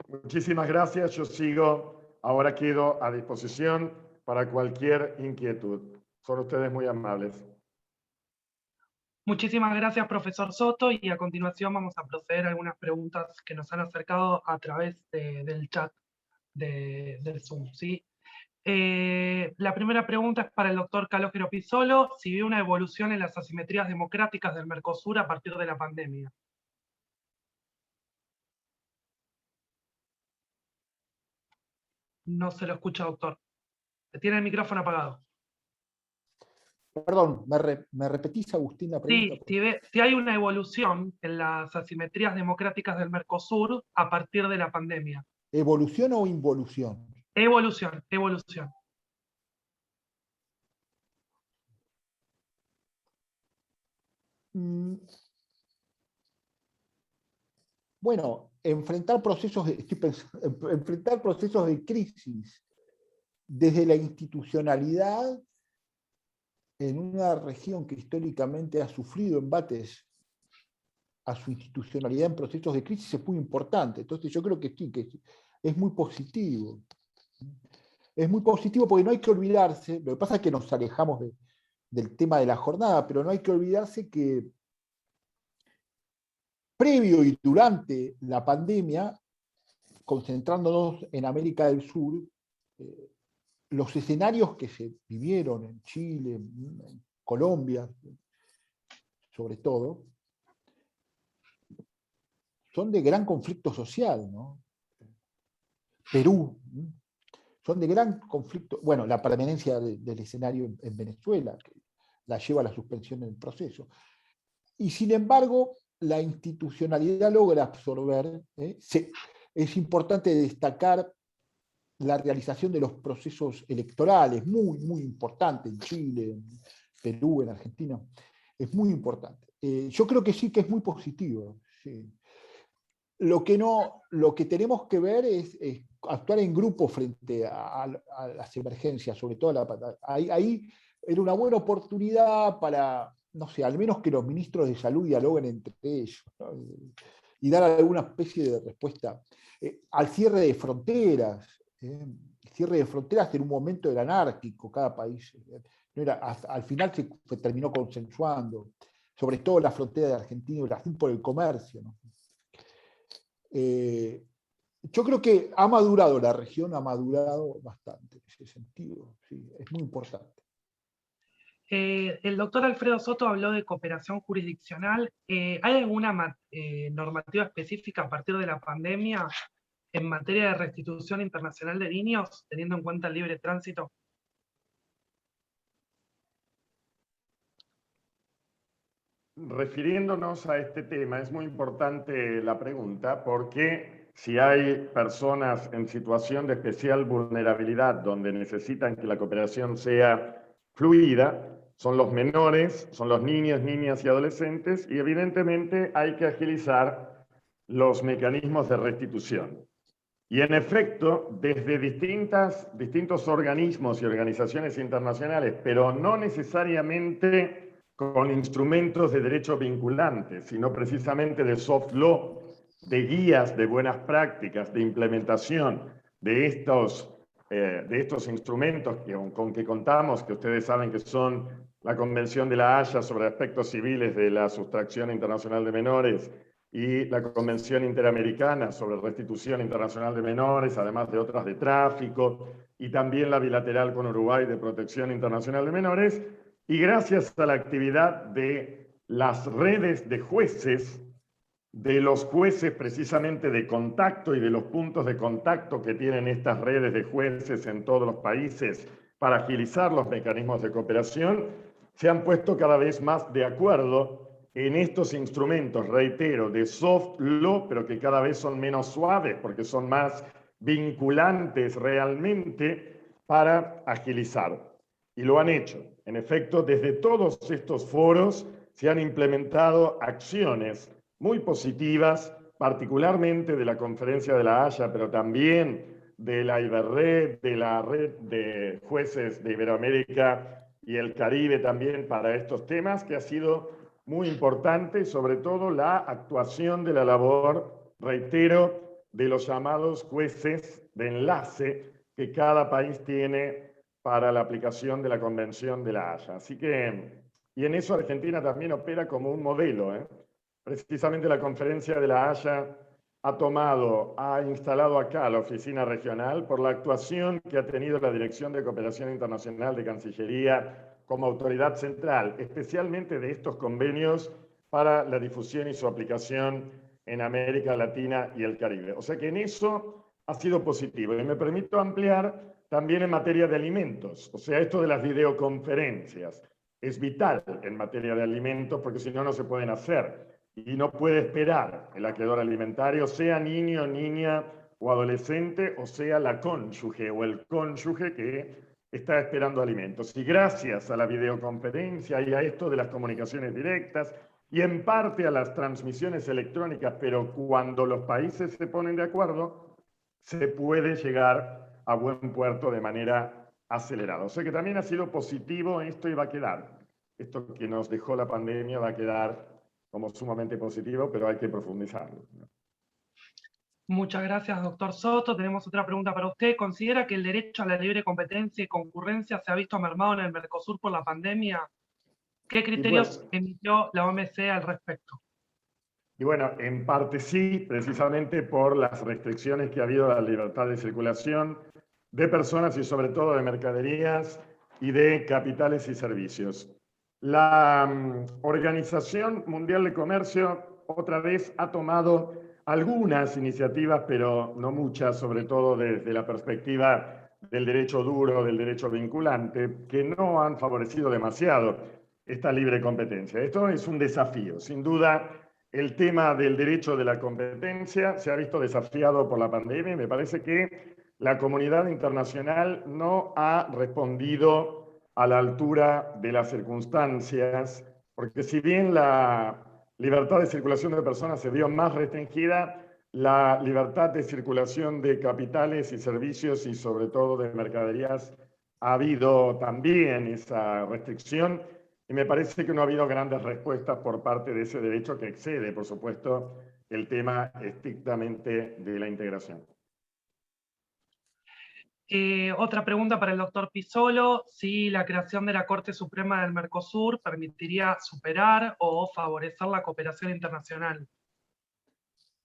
Muchísimas gracias, yo sigo, ahora quedo a disposición para cualquier inquietud. Son ustedes muy amables. Muchísimas gracias, profesor Soto, y a continuación vamos a proceder a algunas preguntas que nos han acercado a través del chat del Zoom, ¿sí? La primera pregunta es para el doctor Calogero Pizzolo, si vio una evolución en las asimetrías democráticas del Mercosur a partir de la pandemia. No se lo escucha, doctor. Tiene el micrófono apagado. Perdón, ¿me repetís, Agustín, la pregunta? Sí, si hay una evolución en las asimetrías democráticas del Mercosur a partir de la pandemia. ¿Evolución o involución? Evolución, evolución. Bueno, enfrentar procesos de crisis desde la institucionalidad en una región que históricamente ha sufrido embates a su institucionalidad en procesos de crisis es muy importante. Entonces yo creo que sí, que es muy positivo. Es muy positivo porque no hay que olvidarse, lo que pasa es que nos alejamos del tema de la jornada, pero no hay que olvidarse que previo y durante la pandemia, concentrándonos en América del Sur, los escenarios que se vivieron en Chile, en Colombia, sobre todo, son de gran conflicto social, ¿no? Perú, son de gran conflicto, bueno, la permanencia del escenario en Venezuela, que la lleva a la suspensión del proceso. Y sin embargo, la institucionalidad logra absorber, es importante destacar la realización de los procesos electorales, muy, muy importante en Chile, en Perú, en Argentina, es muy importante. Yo creo que sí que es muy positivo. Sí. Lo que tenemos que ver es actuar en grupo frente a las emergencias, sobre todo ahí era una buena oportunidad para, no sé, al menos que los ministros de salud dialoguen entre ellos, ¿no? Y dar alguna especie de respuesta al cierre de fronteras. El cierre de fronteras en un momento era anárquico, cada país. No era, al final se terminó consensuando, sobre todo la frontera de Argentina y Brasil por el comercio, ¿no? Yo creo que ha madurado la región, ha madurado bastante en ese sentido, sí, es muy importante. El doctor Alfredo Soto habló de cooperación jurisdiccional. ¿Hay alguna normativa específica a partir de la pandemia en materia de restitución internacional de niños, teniendo en cuenta el libre tránsito? Refiriéndonos a este tema, es muy importante la pregunta porque si hay personas en situación de especial vulnerabilidad donde necesitan que la cooperación sea fluida, son los menores, son los niños, niñas y adolescentes, y evidentemente hay que agilizar los mecanismos de restitución. Y en efecto, desde distintos organismos y organizaciones internacionales, pero no necesariamente con instrumentos de derecho vinculantes, sino precisamente de soft law, de guías de buenas prácticas, de implementación de estos instrumentos con que contamos, que ustedes saben que son la Convención de la Haya sobre aspectos civiles de la sustracción internacional de menores y la Convención Interamericana sobre Restitución Internacional de Menores, además de otras de tráfico, y también la bilateral con Uruguay de Protección Internacional de Menores, y gracias a la actividad de las redes de jueces, de los jueces precisamente de contacto y de los puntos de contacto que tienen estas redes de jueces en todos los países para agilizar los mecanismos de cooperación, se han puesto cada vez más de acuerdo en estos instrumentos, reitero, de soft law, pero que cada vez son menos suaves porque son más vinculantes realmente para agilizar. Y lo han hecho. En efecto, desde todos estos foros se han implementado acciones muy positivas, particularmente de la Conferencia de la Haya, pero también de la Iberred, de la Red de Jueces de Iberoamérica y el Caribe también para estos temas, que ha sido muy importante, y sobre todo la actuación de la labor, reitero, de los llamados jueces de enlace que cada país tiene para la aplicación de la Convención de la Haya. Así que, y en eso Argentina también opera como un modelo, ¿eh? Precisamente la Conferencia de la Haya ha instalado acá la oficina regional por la actuación que ha tenido la Dirección de Cooperación Internacional de Cancillería como autoridad central, especialmente de estos convenios para la difusión y su aplicación en América Latina y el Caribe. O sea que en eso ha sido positivo. Y me permito ampliar también en materia de alimentos. O sea, esto de las videoconferencias es vital en materia de alimentos porque si no, no se pueden hacer. Y no puede esperar el acreedor alimentario, sea niño, niña o adolescente, o sea la cónyuge o el cónyuge que está esperando alimentos. Y gracias a la videoconferencia y a esto de las comunicaciones directas y en parte a las transmisiones electrónicas, pero cuando los países se ponen de acuerdo, se puede llegar a buen puerto de manera acelerada. O sea que también ha sido positivo esto y va a quedar. Esto que nos dejó la pandemia va a quedar como sumamente positivo, pero hay que profundizarlo. Muchas gracias, doctor Soto. Tenemos otra pregunta para usted. ¿Considera que el derecho a la libre competencia y concurrencia se ha visto mermado en el Mercosur por la pandemia? ¿Qué criterios emitió la OMC al respecto? Y bueno, en parte sí, precisamente por las restricciones que ha habido a la libertad de circulación de personas y sobre todo de mercaderías y de capitales y servicios. La Organización Mundial de Comercio otra vez ha tomado algunas iniciativas, pero no muchas, sobre todo desde la perspectiva del derecho duro, del derecho vinculante, que no han favorecido demasiado esta libre competencia. Esto es un desafío. Sin duda, el tema del derecho de la competencia se ha visto desafiado por la pandemia y me parece que la comunidad internacional no ha respondido a la altura de las circunstancias, porque si bien la libertad de circulación de personas se vio más restringida, la libertad de circulación de capitales y servicios y sobre todo de mercaderías ha habido también esa restricción y me parece que no ha habido grandes respuestas por parte de ese derecho que excede, por supuesto, el tema estrictamente de la integración. Otra pregunta para el doctor Pisolo, si la creación de la Corte Suprema del Mercosur permitiría superar o favorecer la cooperación internacional.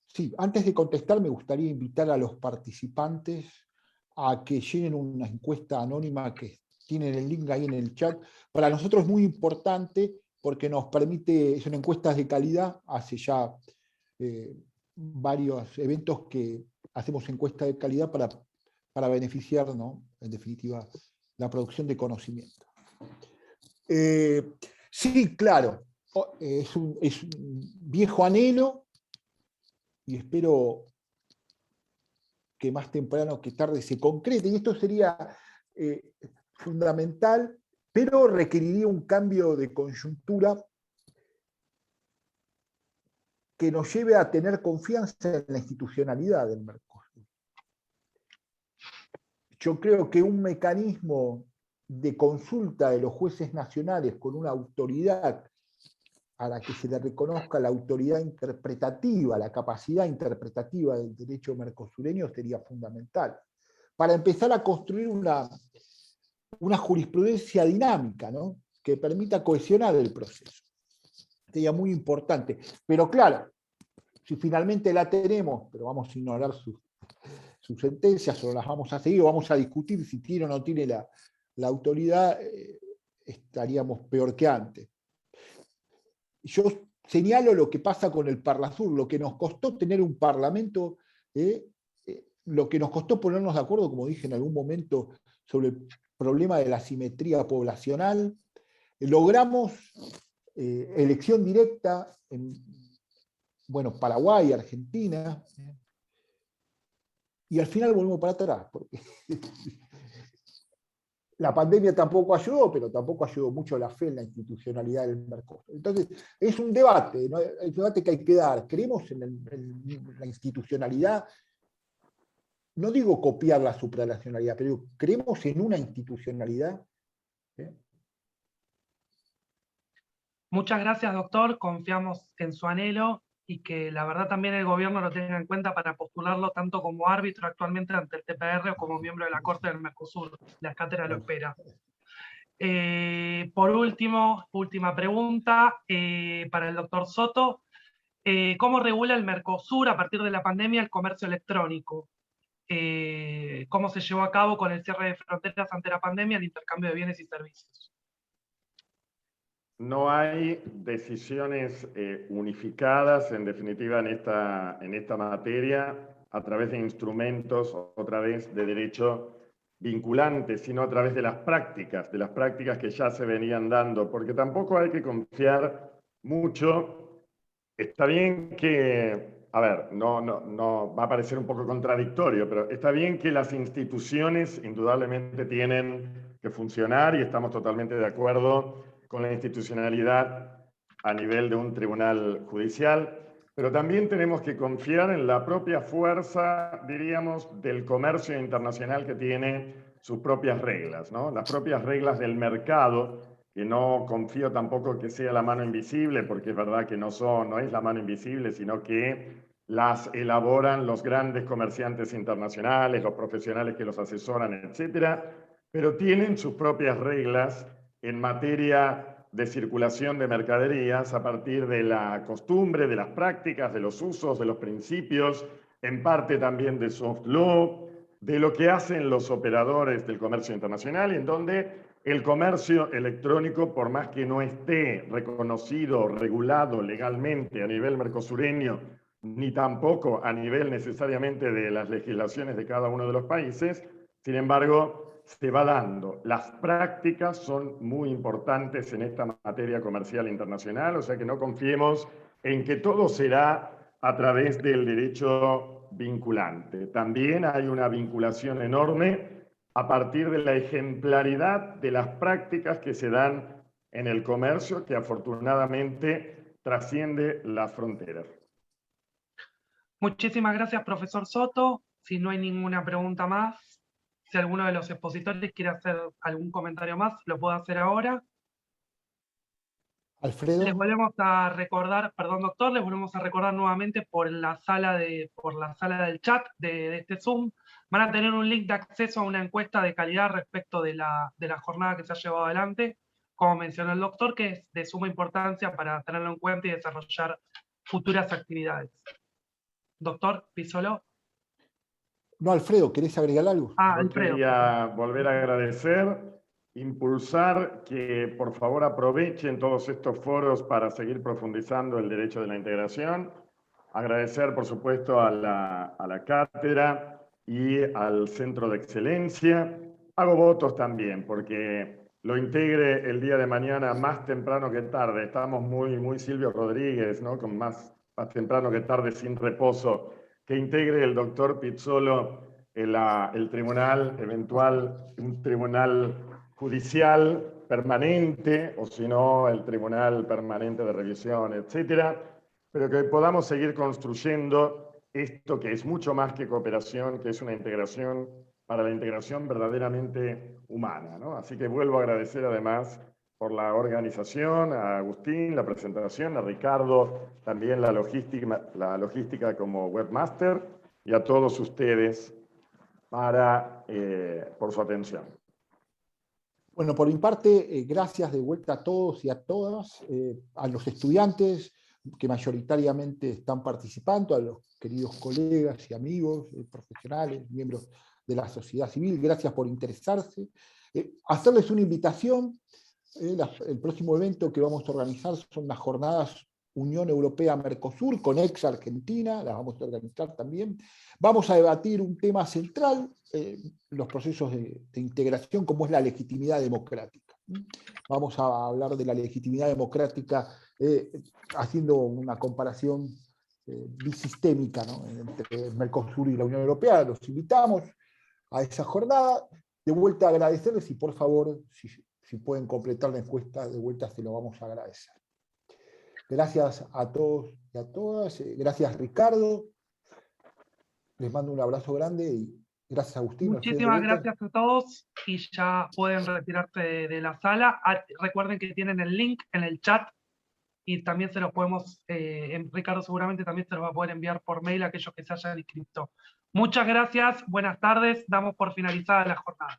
Sí, antes de contestar me gustaría invitar a los participantes a que llenen una encuesta anónima que tienen el link ahí en el chat. Para nosotros es muy importante porque nos permite, son encuestas de calidad, hace ya varios eventos que hacemos encuestas de calidad para beneficiar, ¿no?, en definitiva, la producción de conocimiento. Sí, claro, es un viejo anhelo y espero que más temprano que tarde se concrete, y esto sería fundamental, pero requeriría un cambio de coyuntura que nos lleve a tener confianza en la institucionalidad del Mercosur. Yo creo que un mecanismo de consulta de los jueces nacionales con una autoridad a la que se le reconozca la autoridad interpretativa, la capacidad interpretativa del derecho mercosureño sería fundamental, para empezar a construir una jurisprudencia dinámica, ¿no?, que permita cohesionar el proceso. Sería muy importante. Pero claro, si finalmente la tenemos, pero vamos a ignorar sus sentencias o las vamos a seguir o vamos a discutir si tiene o no tiene la autoridad, estaríamos peor que antes. Yo señalo lo que pasa con el Parlasur, lo que nos costó tener un parlamento, lo que nos costó ponernos de acuerdo, como dije en algún momento, sobre el problema de la asimetría poblacional. Logramos elección directa en Paraguay, Argentina, y al final volvemos para atrás, porque la pandemia tampoco ayudó, pero tampoco ayudó mucho la fe en la institucionalidad del Mercosur. Entonces, es un debate, ¿no? Es un debate que hay que dar. ¿Creemos en la institucionalidad? No digo copiar la supranacionalidad, pero ¿creemos en una institucionalidad? Muchas gracias, doctor. Confiamos en su anhelo y que la verdad también el gobierno lo tenga en cuenta para postularlo tanto como árbitro actualmente ante el TPR o como miembro de la Corte del Mercosur. La cátedra lo espera. Por último, última pregunta para el doctor Soto. ¿Cómo regula el Mercosur a partir de la pandemia el comercio electrónico? ¿Cómo se llevó a cabo con el cierre de fronteras ante la pandemia el intercambio de bienes y servicios? No hay decisiones unificadas, en definitiva, en esta materia, a través de instrumentos, otra vez, de derecho vinculante, sino a través de las prácticas que ya se venían dando, porque tampoco hay que confiar mucho. Está bien que, a ver, no va a parecer un poco contradictorio, pero está bien que las instituciones indudablemente tienen que funcionar y estamos totalmente de acuerdo con la institucionalidad a nivel de un tribunal judicial, pero también tenemos que confiar en la propia fuerza, diríamos, del comercio internacional que tiene sus propias reglas, ¿no? Las propias reglas del mercado, que no confío tampoco que sea la mano invisible, porque es verdad que no es la mano invisible, sino que las elaboran los grandes comerciantes internacionales, los profesionales que los asesoran, etcétera, pero tienen sus propias reglas en materia de circulación de mercaderías a partir de la costumbre, de las prácticas, de los usos, de los principios, en parte también de soft law, de lo que hacen los operadores del comercio internacional, en donde el comercio electrónico, por más que no esté reconocido, regulado legalmente a nivel mercosureño, ni tampoco a nivel necesariamente de las legislaciones de cada uno de los países, sin embargo, se va dando. Las prácticas son muy importantes en esta materia comercial internacional, o sea que no confiemos en que todo será a través del derecho vinculante. También hay una vinculación enorme a partir de la ejemplaridad de las prácticas que se dan en el comercio, que afortunadamente trasciende las fronteras. Muchísimas gracias, profesor Soto. Si no hay ninguna pregunta más, si alguno de los expositores quiere hacer algún comentario más, lo puedo hacer ahora. Alfredo. Les volvemos a recordar, perdón doctor, les volvemos a recordar nuevamente por la sala del chat de este Zoom. Van a tener un link de acceso a una encuesta de calidad respecto de la jornada que se ha llevado adelante, como mencionó el doctor, que es de suma importancia para tenerlo en cuenta y desarrollar futuras actividades. Doctor Pizzolo. No, Alfredo, ¿querés agregar algo? Alfredo. Quería volver a agradecer, impulsar que por favor aprovechen todos estos foros para seguir profundizando el derecho de la integración. Agradecer, por supuesto, a la cátedra y al Centro de Excelencia. Hago votos también, porque lo integre el día de mañana más temprano que tarde. Estamos muy Silvio Rodríguez, ¿no? Con más temprano que tarde, sin reposo. Que integre el doctor Pizzolo el tribunal eventual, un tribunal judicial permanente, o si no, el tribunal permanente de revisión, etcétera, pero que podamos seguir construyendo esto que es mucho más que cooperación, que es una integración para la integración verdaderamente humana, ¿no? Así que vuelvo a agradecer además por la organización, a Agustín, la presentación, a Ricardo, también la logística como webmaster, y a todos ustedes por su atención. Bueno, por mi parte, gracias de vuelta a todos y a todas, a los estudiantes que mayoritariamente están participando, a los queridos colegas y amigos, profesionales, miembros de la sociedad civil, gracias por interesarse. Hacerles una invitación, el próximo evento que vamos a organizar son las jornadas Unión Europea-Mercosur con ex-Argentina, las vamos a organizar también. Vamos a debatir un tema central, los procesos de integración, como es la legitimidad democrática. Vamos a hablar de la legitimidad democrática haciendo una comparación bisistémica, ¿no?, entre Mercosur y la Unión Europea. Los invitamos a esa jornada. De vuelta a agradecerles y por favor, si pueden completar la encuesta, de vuelta se lo vamos a agradecer. Gracias a todos y a todas. Gracias, Ricardo. Les mando un abrazo grande y gracias, Agustín. Muchísimas gracias a todos y ya pueden retirarse de la sala. Recuerden que tienen el link en el chat y también se los podemos, Ricardo seguramente también se los va a poder enviar por mail a aquellos que se hayan inscrito. Muchas gracias, buenas tardes, damos por finalizada la jornada.